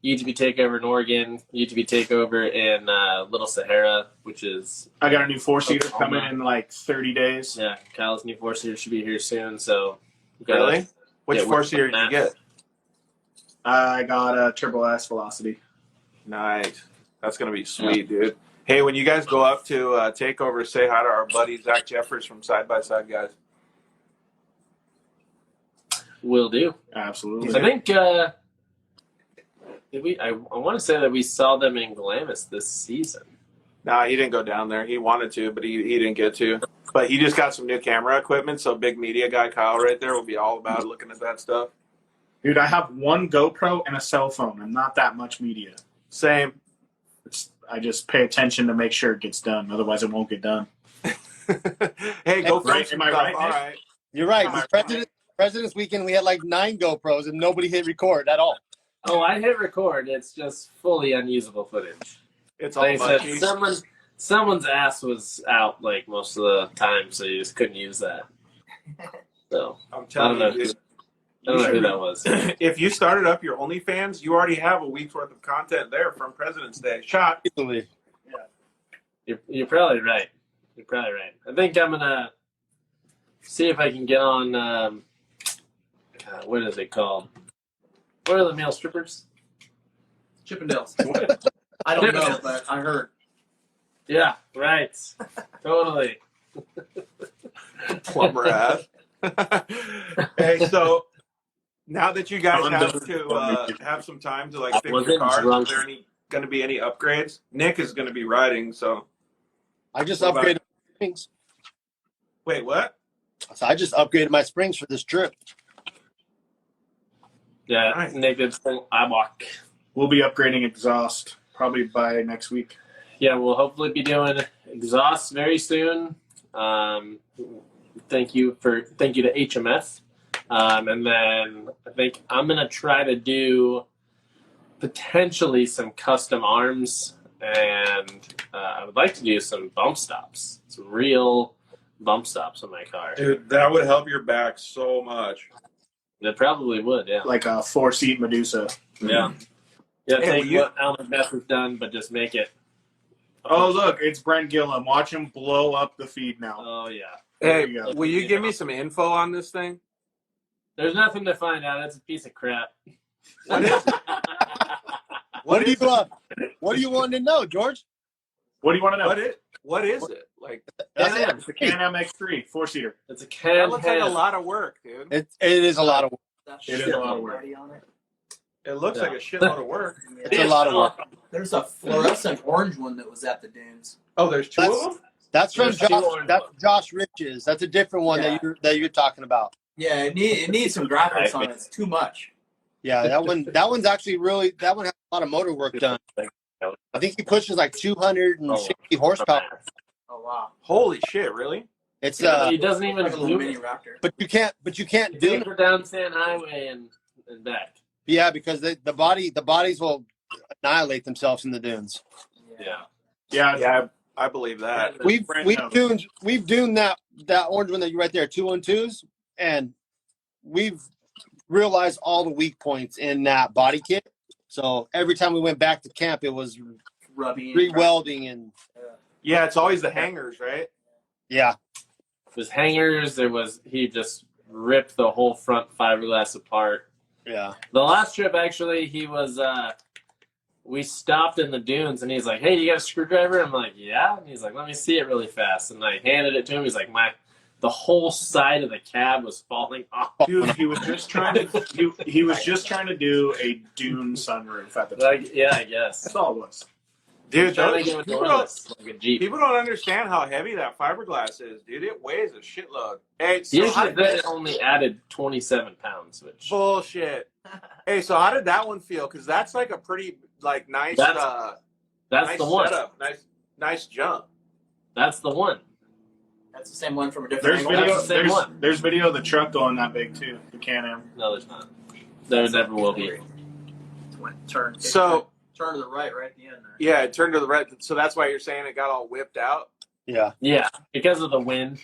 UTV takeover in Oregon, UTV takeover in Little Sahara, which is I got a new 4-seater coming in like 30 days. Yeah, Kyle's new 4-seater should be here soon. So really, which 4-seater did you get? I got a Turbo S Velocity. Nice. That's gonna be sweet, dude. Hey, when you guys go up to takeover, say hi to our buddy Zach Jeffers from Side by Side Guys. Will do. Absolutely. I think did we? I want to say that we saw them in Glamis this season. Nah, he didn't go down there. He wanted to, but he didn't get to. But he just got some new camera equipment, so big media guy Kyle right there will be all about looking at that stuff. Dude, I have one GoPro and a cell phone. I'm not that much media. Same. I just pay attention to make sure it gets done. Otherwise, it won't get done. Hey, go for right? Am I right? All right. You're right. President's Weekend, we had like 9 GoPros, and nobody hit record at all. Oh, I hit record. It's just fully unusable footage. It's all like I said, someone's ass was out like most of the time, so you just couldn't use that. So I'm telling you, dude. I don't know who that was. If you started up your OnlyFans, you already have a week's worth of content there from President's Day. Shot. Easily. You're probably right. You're probably right. I think I'm gonna see if I can get on. God, what is it called? What are the male strippers? Chippendales. I don't know, but I heard. Yeah, right. Totally. Plumber ass. Hey, so now that you guys have some time to like fix your Wasn't cars, drunk. is there going to be any upgrades? Nick is going to be riding, so I just What about- upgraded my springs. wait, what? So I just upgraded my springs for this trip. Yeah, Nice. Nick full IBOC. We'll be upgrading exhaust probably by next week. Yeah, we'll hopefully be doing exhaust very soon. Thank you to HMS. And then I think I'm gonna try to do potentially some custom arms, and I would like to do some bump stops, some real bump stops on my car. Dude, that would help your back so much. It probably would, yeah. Like a 4-seat Medusa. Yeah. Yeah, Hey, take will you- what Alan Beth has done, but just make it. Oh, look, it's Brent Gillum. Watch him blow up the feed now. Oh, yeah. There Hey, you go. will you give me some info on this thing? There's nothing to find out. It's a piece of crap. What is it? What do you want to know, George? What do you want to know? What is it? Like That's Can-Am. It's the Can-Am X3, 4-seater. It's a that can. looks like a lot of work, dude. It is a lot of work. It is a lot of work. On it. It looks Yeah. like a shitload of work. It's a lot of work. There's a fluorescent orange one that was at the dunes. Oh, there's two That's- of them? That's from There's two Josh. orange That's ones. Josh Riches. That's a different one Yeah. that you're talking about. Yeah, it needs some graphics on it. It's too much. Yeah, that one's actually that one has a lot of motor work done. I think he pushes like 260 horsepower. Oh wow. Holy shit, really? It's He doesn't even Like a little mini do Raptor. but you can't it. do Take it. her down Sand Highway and back. Yeah, because the bodies will annihilate themselves in the dunes. Yeah. Yeah, I believe that. We've Brand duned that orange one that you right there, 212s, and we've realized all the weak points in that body kit. So every time we went back to camp, it was Rubbing. re-welding and Yeah, it's always the hangers, right? yeah. His hangers, he just ripped the whole front fiberglass apart. Yeah. The last trip, actually, he was, we stopped in the dunes, and he's like, hey, you got a screwdriver? I'm like, yeah. And he's like, let me see it really fast. And I handed it to him. He's like, the whole side of the cab was falling off. dude, he was just trying to do a Dune sunroof at the time. Like, yeah, I guess. That's all it was. Dude, Trying those, to go people, don't, doorless, like a Jeep. people don't understand how heavy that fiberglass is, dude. It weighs a shitload. Hey, so Usually how did then it only added 27 pounds, which bullshit. Hey, so how did that one feel? Because that's like a pretty nice that's nice the one. setup, nice jump. That's the one. That's the same one from a different There's angle. video. That's the same There's, one. there's video of the truck going that big too. The Can-Am. No, there's not. There never will be. Turn. So Turn to the right at the end there. yeah, it turned to the right. So that's why you're saying it got all whipped out. Yeah. Yeah, because of the wind.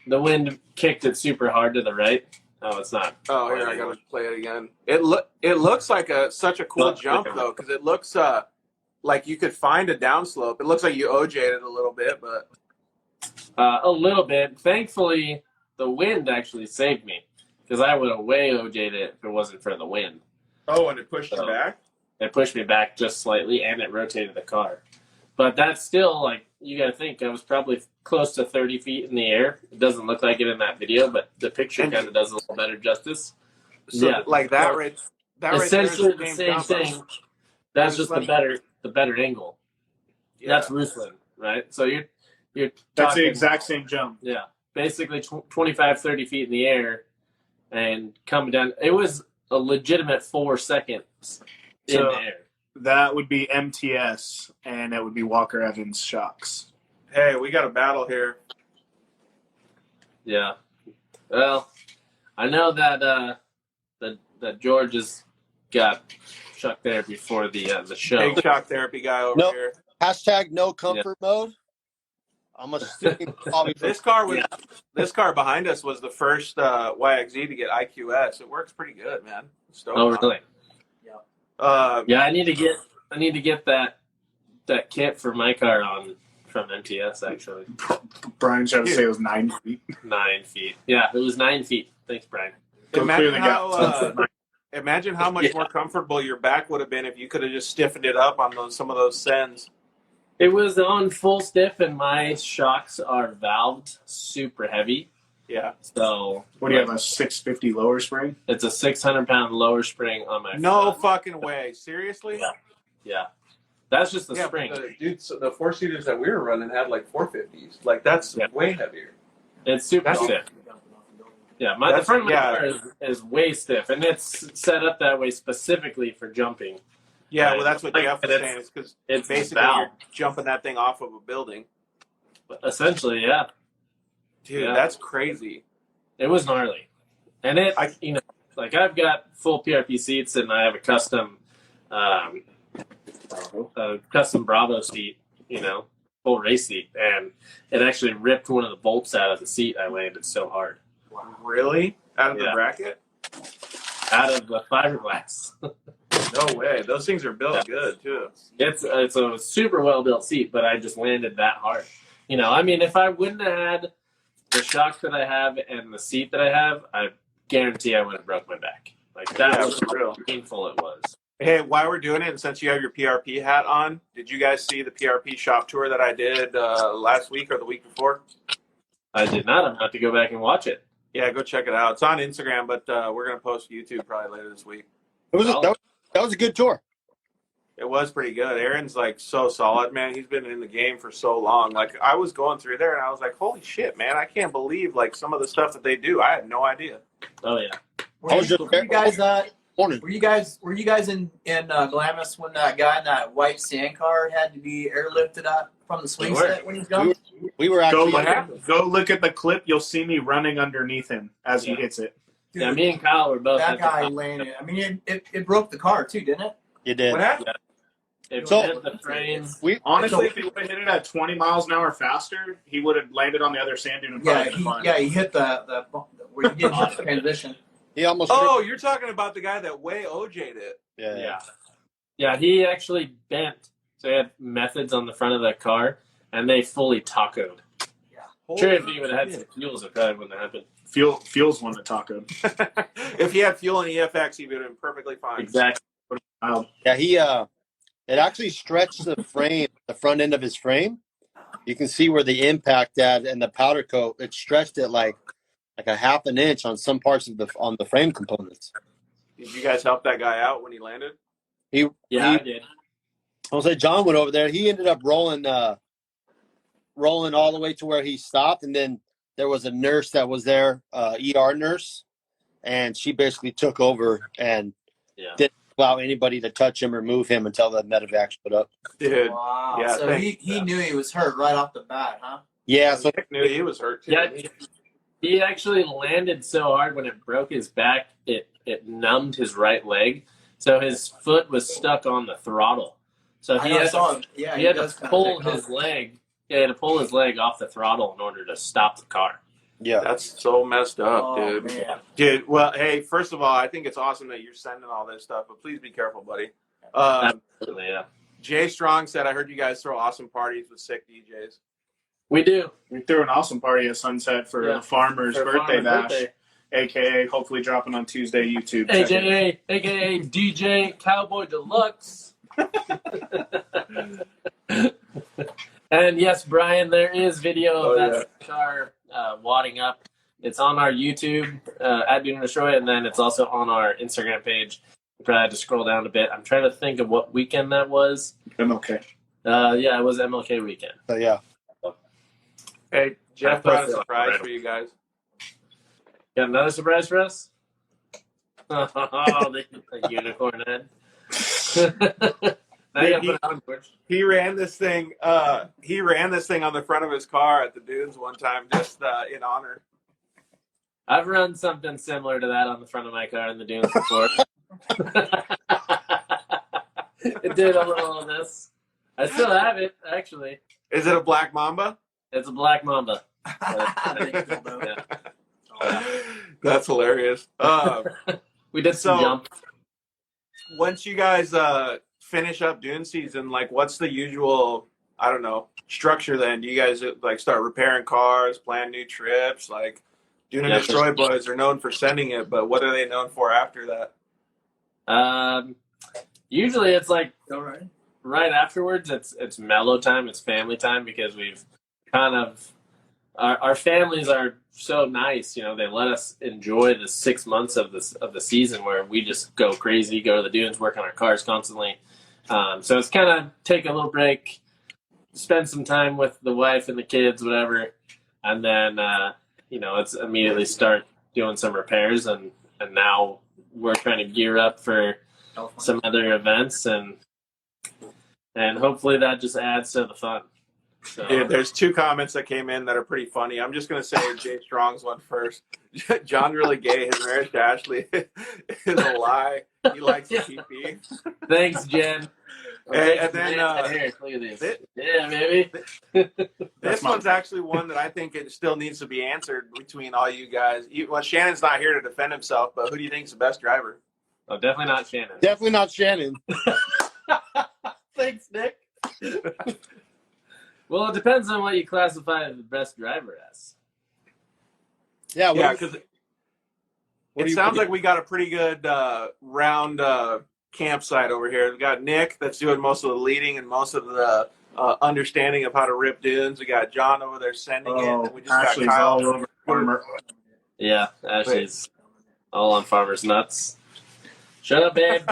The wind kicked it super hard to the right. Oh, it's not. Oh, here I gotta play it again. It looks like such a cool jump though, because it looks like you could find a downslope. It looks like you OJ'd it a little bit, but A little bit. Thankfully, the wind actually saved me because I would have way OJ'd it if it wasn't for the wind. oh, and it pushed you back. It pushed me back just slightly, and it rotated the car. But that's still, like, you got to think, I was probably close to 30 feet in the air. It doesn't look like it in that video, but the picture kind of does a little better justice. So Yeah. like that right there is Essentially the same same jump. thing. That's just Just the better angle. Yeah. That's Ruslan, right? So you're That's talking, the exact same jump. yeah, basically 25, 30 feet in the air and coming down. It was a legitimate 4 seconds in So- the air. That would be MTS, and that would be Walker Evans shocks. Hey, we got a battle here. Yeah. Well, I know that that George has got Chuck there before the show. Big shock therapy guy over Nope. here. Hashtag no comfort mode. I'm assuming probably This car behind us was the first YXZ to get IQS. It works pretty good, man. Stoked Oh, on it. really? Uh, Yeah, I need to get that kit for my car on from MTS, actually. Brian tried to say it was 9 feet. 9 feet. Yeah, it was 9 feet. Thanks, Brian. Go clear the Imagine how much more comfortable your back would have been if you could have just stiffened it up on some of those sends. It was on full stiff, and my shocks are valved super heavy. Yeah. So What do you have, a 650 lower spring? it's a 600-pound lower spring on my No front. fucking way. Seriously? Yeah. Yeah. That's just the Yeah, spring. the four seaters that we were running had like 450s. Like that's way heavier. It's super That's- stiff. Yeah, the front of my car is way stiff, and it's set up that way specifically for jumping. Yeah, well, that's what Like, Jeff was saying. Is because It's basically valve. you're jumping that thing off of a building. Essentially, yeah. Dude, Yeah. that's crazy. It was gnarly. And like I've got full PRP seats, and I have a custom Bravo seat, full race seat, and it actually ripped one of the bolts out of the seat. I landed so hard. Really? Out of the Yeah. bracket? Out of the fiberglass. No way. Those things are built good too. It's a super well built seat, but I just landed that hard. If I wouldn't have had the shock that I have and the seat that I have, I guarantee I would have broke my back. Like that Yeah, was for how real. painful it was. Hey, while we're doing it, and since you have your PRP hat on, did you guys see the PRP shop tour that I did last week or the week before? I did not. I'm about to go back and watch it. Yeah, go check it out. It's on Instagram, but we're going to post to YouTube probably later this week. That was a good tour. It was pretty good. Aaron's like so solid, man. He's been in the game for so long. Like I was going through there and I was like, holy shit, man. I can't believe like some of the stuff that they do. I had no idea. Oh yeah. Were you guys Morning. Were you guys in Glamis when that guy in that white sand car had to be airlifted up from the swing We were. set when he jumped? We were Go actually. look at the clip. You'll see me running underneath him as he hits it. Dude, Yeah, me and Kyle were both that at the guy top. landed. I mean, it broke the car too, didn't it? You did. What happened? It So- hit the frame. Honestly, if he would have hit it at 20 miles an hour faster, he would have landed on the other sand dune and Yeah, probably been fine. he hit the where he didn't hit the transition. He almost. Oh, you're talking about the guy that way OJ'd it. Yeah. Yeah, he actually bent. So he had methods on the front of the car, and they fully tacoed. Sure, if he would have had some fuels, it probably wouldn't have happened. Fuels won the taco. If he had fuel in EFX, he would have been perfectly fine. Exactly. Yeah, it actually stretched the frame, the front end of his frame. You can see where the impact at and the powder coat. It stretched it like a half an inch on some parts of on the frame components. Did you guys help that guy out when he landed? Yeah, I did. I'll say John went over there. He ended up rolling all the way to where he stopped, and then there was a nurse that was there, ER nurse, and she basically took over and didn't allow anybody to touch him or move him until the medevac showed up. Dude. Wow. Yeah, so he knew he was hurt right off the bat, huh? Yeah, so Nick knew he was hurt too. Yeah, he actually landed so hard when it broke his back, it numbed his right leg. So his foot was stuck on the throttle. So he had to pull his leg. He had to pull his leg off the throttle in order to stop the car. yeah. That's so messed up, Oh, dude. man. Dude, well, hey, first of all, I think it's awesome that you're sending all this stuff, but please be careful, buddy. Absolutely, yeah. Jay Strong said, I heard you guys throw awesome parties with sick DJs. We do. We threw an awesome party at Sunset for the Farmer's For birthday Farmer's bash, birthday. a.k.a. hopefully dropping on Tuesday YouTube. Check it. AKA DJ Cowboy Deluxe. And yes, Brian, there is video of that car wadding up. It's on our YouTube at Dune and Destroy, and then it's also on our Instagram page. You probably had to scroll down a bit. I'm trying to think of what weekend that was. MLK. Yeah, it was MLK weekend. So yeah. Hey, Jeff I got a posted on surprise Reddit. for you guys. Got another surprise for us? Oh, the unicorn head. Now you gotta put it on, George. He ran this thing. He ran this thing on the front of his car at the dunes one time, just in honor. I've run something similar to that on the front of my car in the dunes before. It did a little of this. I still have it, actually. Is it a black mamba? It's a black mamba. That's hilarious. We did some So- jump. Once you guys finish up dune season, like, what's the usual I don't know, structure then? Do you guys like start repairing cars, plan new trips? Like, Dune and Destroy boys are known for sending it, but what are they known for after that? Usually it's like right afterwards. It's mellow time. It's family time because we've kind of our families are so nice. You know, they let us enjoy the 6 months of the season where we just go crazy, go to the dunes, work on our cars constantly. So it's kind of take a little break, spend some time with the wife and the kids, whatever, and then it's immediately start doing some repairs, and now we're trying to gear up for some other events, and hopefully that just adds to the fun. So. Dude, there's 2 comments that came in that are pretty funny. I'm just going to say Jay Strong's one first. John's really gay. His marriage to Ashley is a lie. He likes TP. Thanks, Jen. And then here, look at this. Yeah, maybe. This one's actually one that I think it still needs to be answered between all you guys. Well, Shannon's not here to defend himself, but who do you think's the best driver? Oh, definitely not Shannon. Definitely not Shannon. Thanks, Nick. Well, it depends on what you classify as the best driver as. Yeah, because it sounds like we got a pretty good round campsite over here. We got Nick that's doing most of the leading and most of the understanding of how to rip dunes. We got John over there sending it. And we just Ashley's got Kyle all over Farmer. Yeah, Ashley's all on Farmer's nuts. Shut up, babe.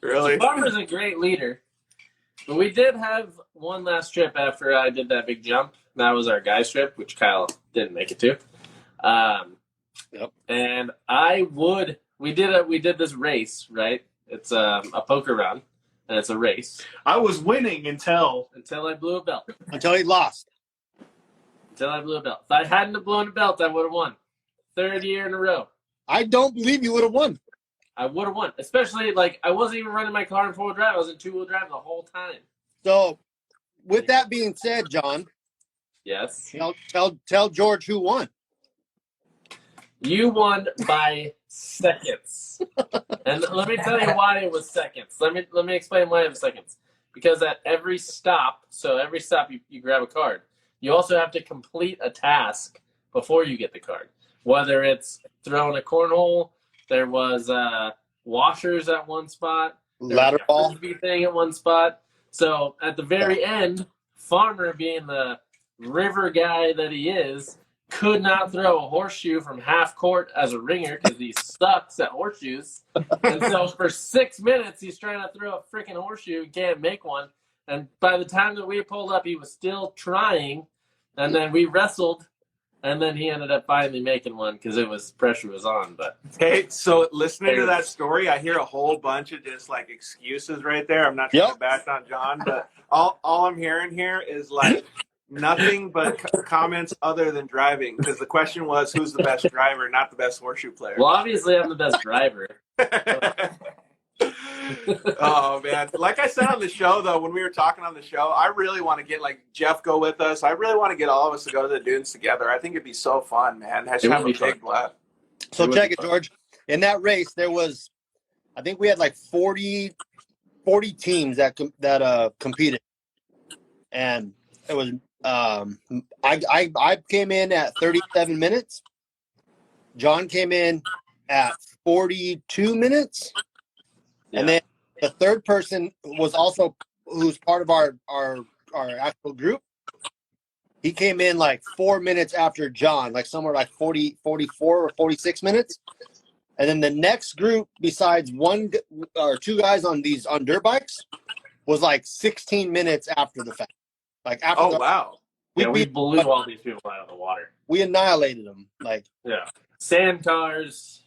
Really? Farmer's a great leader. But we did have one last trip after I did that big jump. That was our guys trip, which Kyle didn't make it to. Yep. And we did this race, right? It's a poker run, and it's a race. I was winning until I blew a belt. Until he lost. Until I blew a belt. If I hadn't blown a belt, I would have won. 3rd year in a row. I don't believe you would have won. I would have won. Especially, I wasn't even running my car in 4-wheel drive. I was in 2-wheel drive the whole time. So, with that being said, John. Yes. Tell George who won. You won by seconds. And let me tell you why it was seconds. Let me explain why it was seconds. Because at every stop, you grab a card. You also have to complete a task before you get the card. Whether it's throwing a cornhole, there was washers at one spot, Ladder ball thing at one spot. So at the very end, Farmer, being the river guy that he is, could not throw a horseshoe from half court as a ringer because he sucks at horseshoes. And so for 6 minutes, he's trying to throw a freaking horseshoe and can't make one. And by the time that we pulled up, he was still trying. And then we wrestled. And then he ended up finally making one because pressure was on. But hey, so listening to that story, I hear a whole bunch of just excuses right there. I'm not trying to bash on John, but all I'm hearing here is nothing but comments other than driving. Because the question was, who's the best driver, not the best horseshoe player. Well, obviously I'm the best driver. Oh man, like I said on the show though, when we were talking on the show, I really want to get Jeff go with us. I really want to get all of us to go to the dunes together. I think it'd be so fun, man. I should have a big blast. So check it, George. In that race, there was, I think we had 40 teams that competed, and it was I came in at 37 minutes. John came in at 42 minutes. Yeah. And then the third person who's part of our actual group. He came in 4 minutes after John, somewhere 40, 44 or 46 minutes. And then the next group, besides one or two guys on dirt bikes, was 16 minutes after the fact. Wow. We blew all these people out of the water. We annihilated them. Sand cars,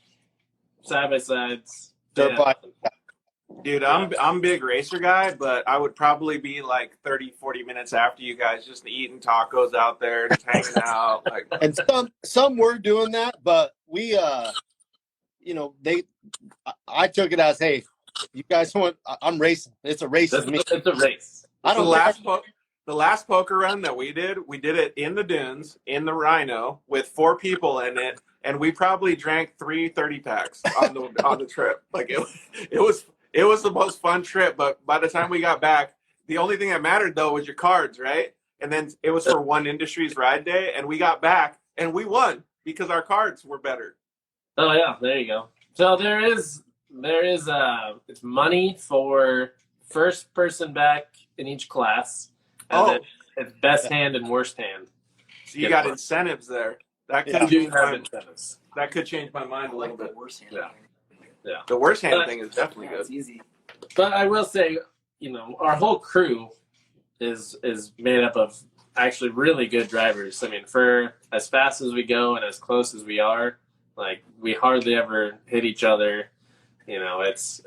side by sides, dirt bikes. Dude, I'm a big racer guy, but I would probably be 30, 40 minutes after you guys, just eating tacos out there, just hanging out. And some were doing that, but we, I took it as, hey, you guys want? I'm racing. It's a race. It's a race. The last poker run that we did it in the dunes, in the Rhino, with 4 people in it, and we probably drank 3 30 packs on the trip. It was the most fun trip, but by the time we got back, the only thing that mattered though was your cards, right? And then it was for One Industries ride day, and we got back and we won because our cards were better. Oh yeah, there you go. So there is it's money for first person back in each class, and then it's best hand and worst hand. So you got incentives there. That could change my mind a little bit. Yeah. The worst hand thing is definitely good. It's easy. But I will say, our whole crew is made up of actually really good drivers. I mean, for as fast as we go and as close as we are, like we hardly ever hit each other. It's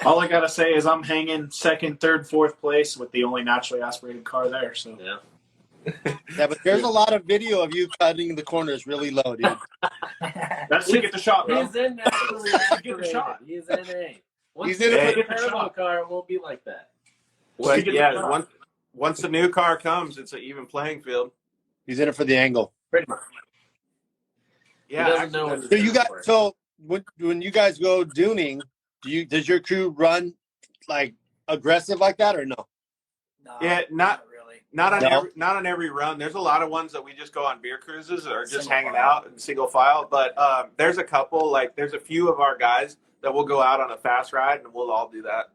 all I gotta say is I'm hanging second, third, fourth place with the only naturally aspirated car there. So yeah. Yeah, but there's a lot of video of you cutting the corners really low, dude. that's to get the shot, bro. He's in naturally aspirated. He's in A. He's in it for the turbo car. It won't be like that. Well, yeah, once the new car comes, it's an even playing field. He's in it for the angle. Pretty much. Yeah. He doesn't know what So you got when you guys go duning, does your crew run like aggressive like that or no? No, Yeah, not really. Not on every run. There's a lot of ones that we just go on beer cruises or just hanging out in single file. But there's a couple, like there's a few of our guys that will go out on a fast ride, and we'll all do that.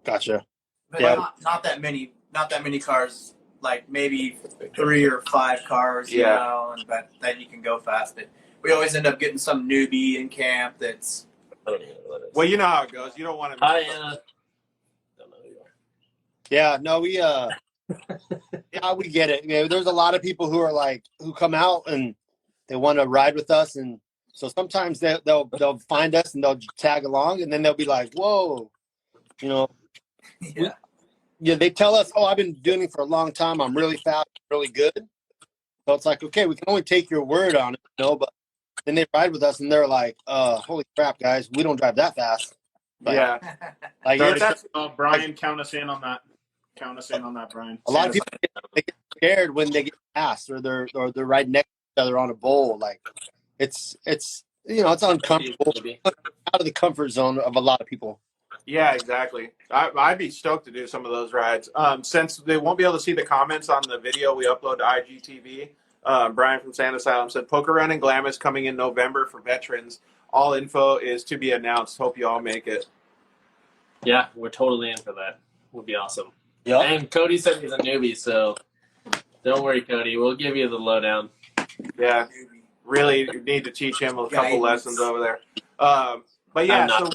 Gotcha. But Yeah. not that many cars. Like maybe 3 or 5 cars, but then you can go fast. But we always end up getting some newbie in camp that's. I don't even know what that is. Well, you know how it goes. You don't want to. Don't know who you are. Yeah, no, we we get it. There's a lot of people who come out and they want to ride with us, and so sometimes they'll find us and they'll tag along, and then they'll be like, "Whoa," Yeah, they tell us, "Oh, I've been doing it for a long time. I'm really fast, really good." So it's like, okay, we can only take your word on it, but then they ride with us and they're like, "Holy crap, guys, we don't drive that fast." But, Yeah. like Brian, count us in on that. Count us in on that, Brian. a lot of people get scared when they get fast or they're right next to each other on a bowl. Like it's uncomfortable, out of the comfort zone of a lot of people. Yeah, exactly. I'd be stoked to do some of those rides. Since they won't be able to see the comments on the video we upload to IGTV, Brian from Sand Asylum said, Poker Run and Glam is coming in November for veterans. All info is to be announced. Hope you all make it. Yeah, we're totally in for that. Would be awesome. Yeah. And Cody said he's a newbie, so don't worry, Cody. We'll give you the lowdown. Yeah, really need to teach him a couple lessons over there. But yeah, so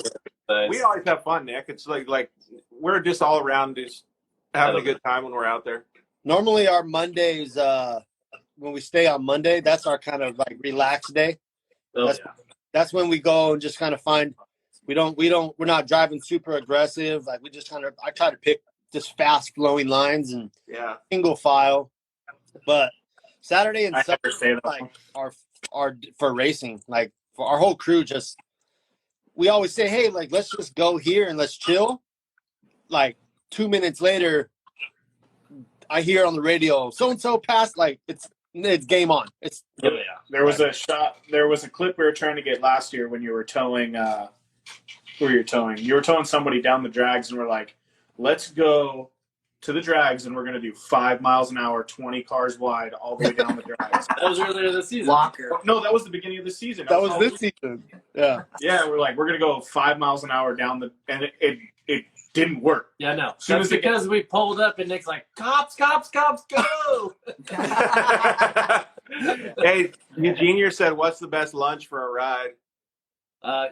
we always have fun, Nick. It's like we're just all around just having a good time when we're out there. Normally our Mondays, when we stay on Monday, that's our kind of like relaxed day. That's when we go and just kind of find we're not driving super aggressive. Like we just I try to pick just fast flowing lines and single file. But Saturday and Sunday are for racing. Like for our whole crew, we always say, hey, like let's just go here and let's chill. Like 2 minutes later, I hear on the radio, so and so passed. Like it's game on. There was a clip we were trying to get last year when you were towing. Who were you towing? You were towing somebody down the drags, and we're like, let's go to the drags, and we're going to do 5 miles an hour, 20 cars wide, all the way down the drags. That was earlier this season. Walker. No, that was the beginning of the season. That was this season. Yeah. Yeah, we're like, we're going to go 5 miles an hour down and it didn't work. Yeah, no. That's because we pulled up and Nick's like, cops, go! Hey, Eugenia said, what's the best lunch for a ride?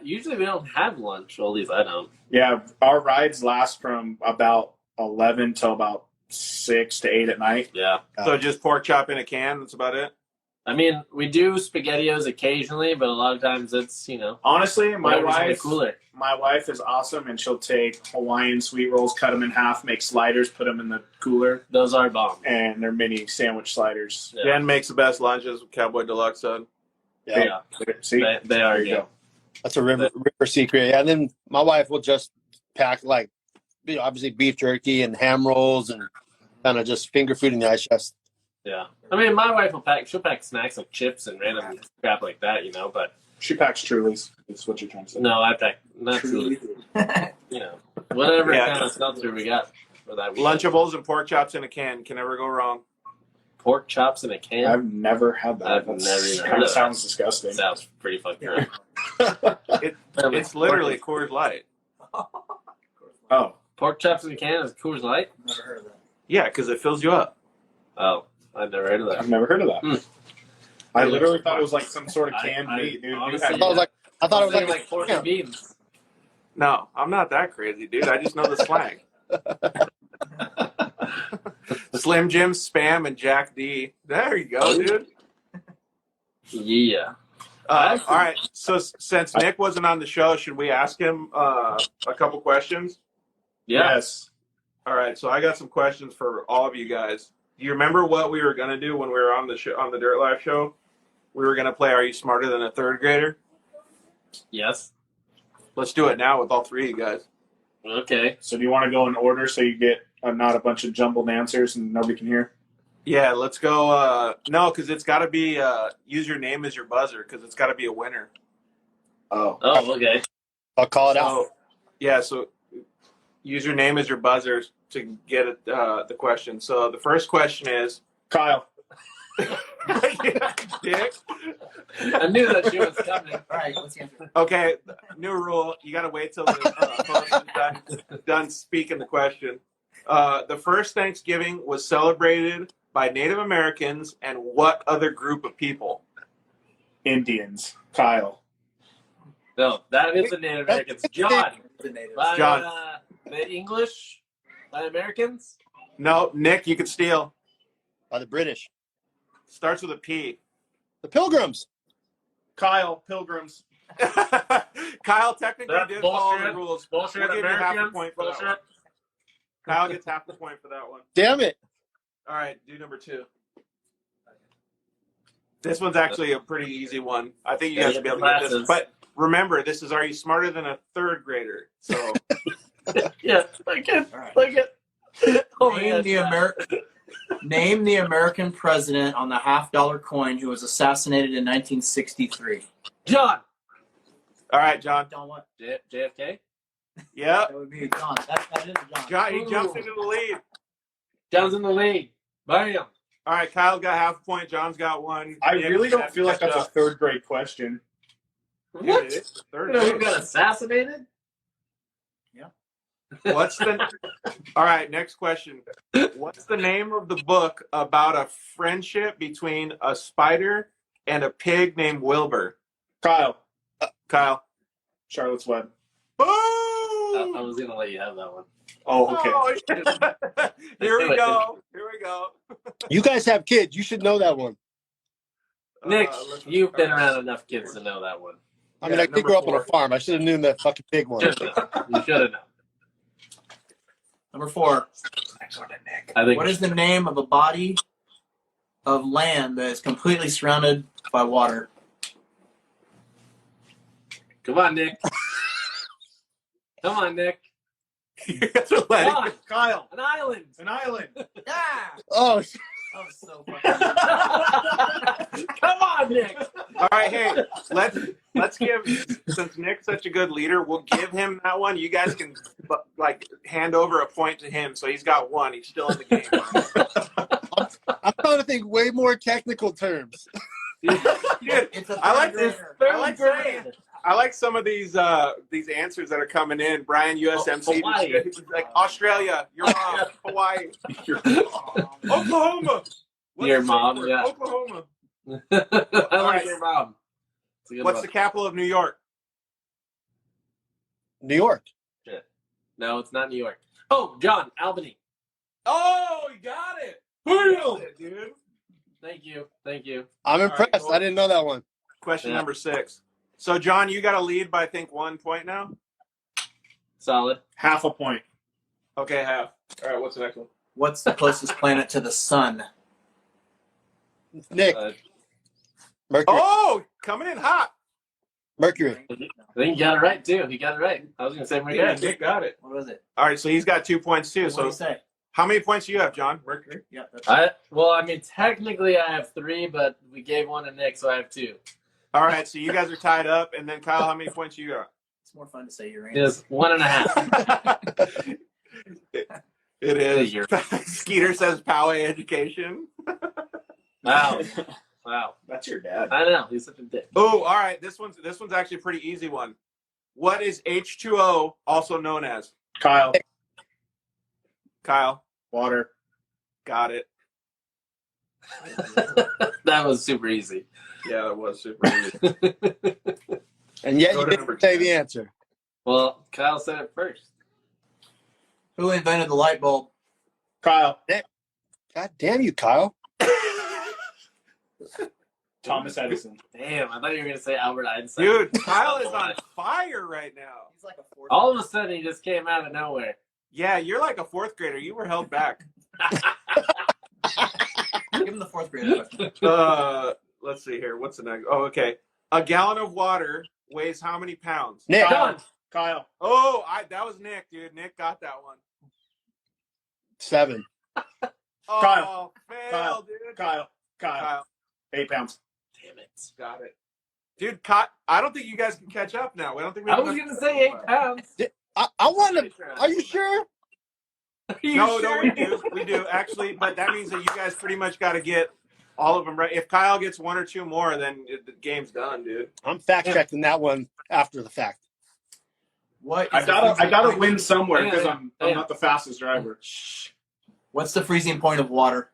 Usually we don't have lunch. Well, at least I don't. Yeah, our rides last from about 11 till about 6 to 8 at night. Yeah. So just pork chop in a can, that's about it? I mean, we do SpaghettiOs occasionally, but a lot of times it's, Honestly, my wife is awesome, and she'll take Hawaiian sweet rolls, cut them in half, make sliders, put them in the cooler. Those are bomb. And they're mini sandwich sliders. Yeah. Jen makes the best lunches, Cowboy Deluxe said. Yeah. See? They are, yeah. That's a river secret. Yeah, and then my wife will just pack obviously beef jerky and ham rolls and kind of just finger food in the ice chest. Yeah. I mean, my wife she'll pack snacks like chips and random crap like that, but she packs Trulies. That's what you're trying to say. No, I pack not Trulies. Whatever Yeah. kind of seltzer we got for that weekend. Lunchables and pork chops in a can can never go wrong. Pork chops in a can. I've never had that. I've never even heard of that. Sounds disgusting. Sounds pretty fucking Yeah. good. It's literally Coors Light. Oh, Pork chops in a can is Coors Light. Never heard of that. Yeah, because it fills you up. Oh, I've never heard of that. I've never heard of that. Hmm. I literally thought it was like some sort of canned I- meat, dude. You honestly, had- I thought it was Something like pork and beans. No, I'm not that crazy, dude. I just know the slang. Slim Jim, Spam, and Jack D. There you go, dude. Yeah. All right. So since Nick wasn't on the show, should we ask him a couple questions? Yeah. Yes. All right. So I got some questions for all of you guys. Do you remember what we were gonna do when we were on the show, on the Dirt Life show? We were gonna play "Are You Smarter Than a Third Grader?" Yes. Let's do it now with all three of you guys. Okay. So do you want to go in order so you get not a bunch of jumbled answers and nobody can hear? Yeah, let's go. No, because it's got to be use your name as your buzzer because it's got to be a winner. Oh. Oh, okay. I'll call it out. So, yeah, so use your name as your buzzer to get the question. So the first question is, Kyle. Dick. I knew that she was coming. All right, what's the answer? Okay, new rule. You got to wait till the host is done speaking the question. The first Thanksgiving was celebrated by Native Americans and what other group of people? Indians. Kyle. No, that is the Native Americans. John. The natives. By, John. The English? By Americans? No, Nick, you could steal. By the British. Starts with a P. The Pilgrims. Kyle. Pilgrims. Kyle technically That's did follow the bullshit. rules. Bullshit. We'll give you half a Americans? point for that one. Bullshit. Kyle gets half the point for that one. Damn it. All right, do number 2. This one's actually a pretty easy one. I think you guys will be able to get this. Glasses. But remember, this is Are You Smarter Than a Third Grader? So Yeah, like it. All right. Like it. Oh, Name Name the American president on the $50 coin who was assassinated in 1963. John. all right, John. John, what? JFK. Yeah, That would be John. That is John. John. He jumps into the lead. John's in the lead. Bam. All right, Kyle got half a point. John's got one. I Nick really don't has feel like catch that's a up. third grade question. Yeah, What? it is. Third You know who grade. got assassinated? What's the? All right, next question. What's the name of the book about a friendship between a spider and a pig named Wilbur? Kyle. Kyle. Charlotte's Web. Boom! I was gonna let you have that one. Oh, okay. Oh, here we go. Here we go. You guys have kids. You should know that one. Nick, let's- you've been around enough kids to know that one. I mean, Yeah, I did number grow up on 4. a farm. I should have known that fucking big one. You should have known. Number 4. I think. What is the name of a body of land that is completely surrounded by water? Come on, Nick. Come on, Nick. You guys are letting- Come on. Kyle. An island. An island. Yeah! Oh, That was so fucking Come on, Nick. All right, hey, let's give, since Nick's such a good leader, we'll give him that one. You guys can like hand over a point to him, so he's got one. He's still in the game. I'm trying to think way more technical terms. Dude, It's a I like third this. grader. I like some of these answers that are coming in. Brian USMC, Hawaii. he's like Australia, your mom, Hawaii, Oklahoma. What's Your the mom, word? yeah. Oklahoma. I like right. your mom. It's a good What's one. the capital of New York? New York. No, it's not New York. Oh, John, Albany. Oh, you got it. Nailed it, dude. Thank you. Thank you. I'm right, impressed. cool. I didn't know that one. Question Yeah. number 6. So, John, you got a lead by I think 1 point now. Solid. Half a point. Okay, half. All right, what's the next one? What's the closest planet to the sun? Nick, Mercury. Oh, coming in hot. Mercury. I think you got it right, too. He got it right. I was going to say Yeah, Mercury. Nick got it. What was it? All right, so he's got 2 points too. What do you So, say? how many points do you have, John? Mercury. Yeah, that's I mean, technically I have 3, but we gave one to Nick, so I have 2. All right, so you guys are tied up, and then Kyle, how many points you got? It's more fun to say It Uranus. is 1.5. It is. You're- Skeeter says Poway education. Wow. Wow. That's your dad. I know. He's such a dick. Oh, all right. This one's actually a pretty easy one. What is H2O also known as? Kyle. Kyle, Water. got it. That was super easy. Yeah, that was super easy. And yet Go you to didn't number say 10. the answer. Well, Kyle said it first. Who invented the light bulb? Kyle. God damn you, Kyle. Thomas Edison. Damn, I thought you were gonna say Albert Einstein. Dude, Kyle is on fire right now. He's like a fourth. All of a sudden, he just came out of nowhere. Yeah, you're like a fourth grader. You were held back. Give him the fourth grade question. Let's see here. What's the next? Oh, okay. A gallon of water weighs how many pounds? Nick. Kyle. Kyle. Oh, that was Nick, dude. Nick got that one. 7. Oh, Kyle. fail, Kyle. dude. Kyle. Kyle. 8 pounds. Damn it. Got it. Dude, I don't think you guys can catch up now. I don't think we I have was enough- gonna say 8 pounds. I want to. Are you sure? Are you No, sure? we do. We do, actually. But that means that you guys pretty much got to get all of them right. If Kyle gets one or two more, then the game's done, dude. I'm fact checking that one after the fact. What? I is the gotta freezing point- win somewhere because I'm Yeah. not the fastest driver. What's the freezing point of water?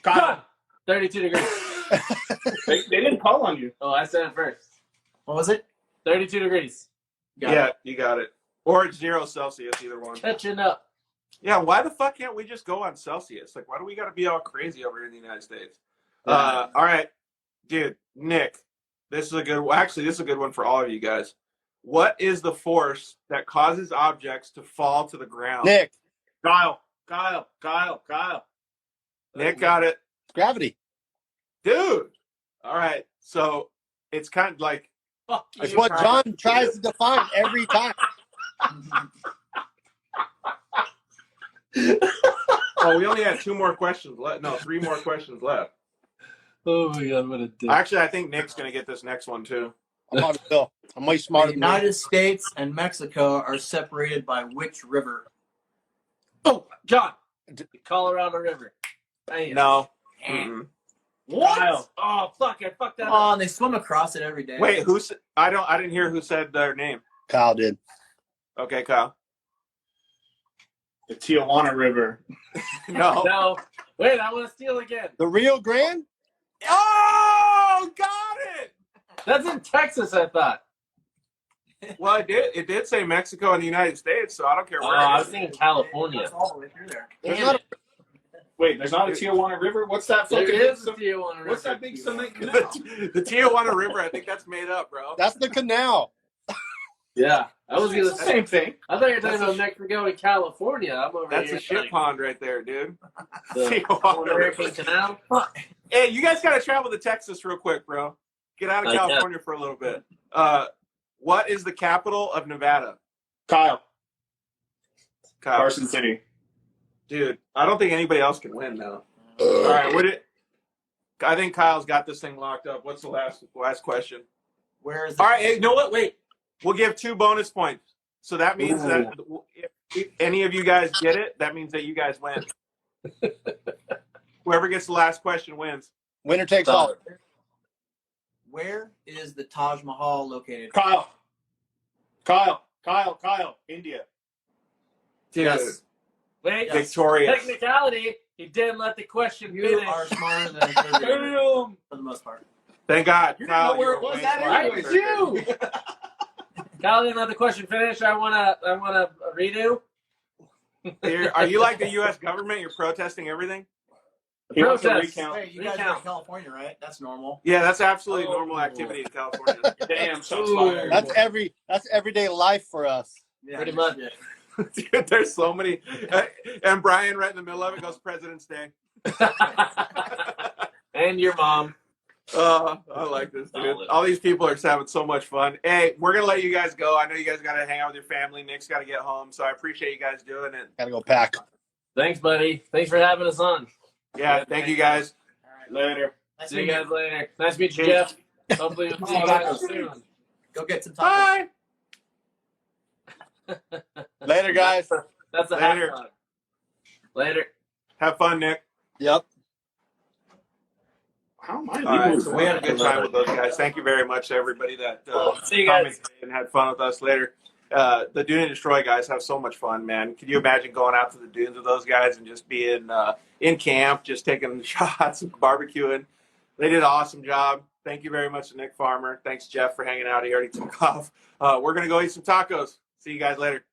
Kyle. 32 degrees. They didn't call on you. Oh, I said it first. What was it? 32 degrees. Got Yeah, it. you got it. Or it's 0 Celsius, either one. Catching up. Yeah, why the fuck can't we just go on Celsius? Like, why do we got to be all crazy over here in the United States? Yeah. All right, dude, Nick, this is a good. Actually, this is a good one for all of you guys. What is the force that causes objects to fall to the ground? Nick, Kyle. Nick got it, gravity. dude. All right, so it's kind of like Fuck It's you. what John tries to define every time. oh, we only had 2 more questions left. No, 3 more questions left. Oh my god, what a dick. Actually, I think Nick's gonna get this next one too. I'm on Bill. I'm way The smarter than you. United States and Mexico are separated by which river? Oh, John. The Colorado River. Bam. No. Eh. Mm-mm. What? Kyle. Oh, fuck. I fucked that Come up. on, they swim across it every day. Wait, who? I didn't hear who said their name. Kyle did. Okay, Kyle. The Tijuana River. No. No. Wait, I want to steal again. The Rio Grande? Oh, got it. That's in Texas, I thought. Well, it did say Mexico and the United States, so I don't care Oh, where. I it was is. thinking California. It's all the way through there. There's Damn not it. Wait, there's not a Tijuana River? What's that There fucking is a Tijuana River. What's that big cement canal? the Tijuana River. I think that's made up, bro. That's the canal. Yeah. I was going It's to the say. same thing. I thought you were talking That's a about Mexico and California. I'm over That's here. a shit pond right there, dude. The Tijuana American River. Canal. Hey, you guys got to travel to Texas real quick, bro. Get out of Yeah. California for a little bit. What is the capital of Nevada? Kyle. Kyle. Carson City. Dude, I don't think anybody else can win now. All right, I think Kyle's got this thing locked up. What's the last question? Where is it? All right, hey, you know what? Wait, we'll give 2 bonus points. So that means that if any of you guys get it, that means that you guys win. Whoever gets the last question wins. Winner takes all. Where is the Taj Mahal located? Kyle. India. Dude, Yes. Wait. Yes. victorious. Technicality, he didn't let the question You finish. are smarter than a third grader, Damn. for the most part. Thank God. You didn't Kyle, know where you it were was way at smarter anyway. than It's third you. Kyle didn't let the question finish. I wanna redo. grader. Are you like the U.S. government? You're protesting everything? He wants to Protest. recount. Hey, you guys are in Recount. California, right? That's normal. Yeah, that's absolutely Oh. normal activity in California. Damn, shots Ooh. fired. That's everyday life for us. Yeah, Pretty no much. shit. Dude, there's so many. And Brian, right in the middle of it, goes President's Day. And your mom. I like this, dude. Solid. All these people are just having so much fun. Hey, we're going to let you guys go. I know you guys got to hang out with your family. Nick's got to get home, so I appreciate you guys doing it. Gotta go pack. Thanks, buddy. Thanks for having us on. Yeah, thank you guys. All right. Later. Nice See you meeting guys later. Nice to meet you, Jeff. Hopefully we'll see you guys soon. Go get some tacos. Bye. Later, guys. That's a Later. half time. Later. Have fun, Nick. Yep. How am I All right, leaving? so we had a Good time with those guys. Thank you very much to everybody that See you guys. commented and had fun with us later. The Dune and Destroy guys have so much fun, man. Can you imagine going out to the dunes with those guys and just being in camp, just taking shots and barbecuing? They did an awesome job. Thank you very much to Nick Farmer. Thanks, Jeff, for hanging out. He already took off. We're going to go eat some tacos. See you guys later.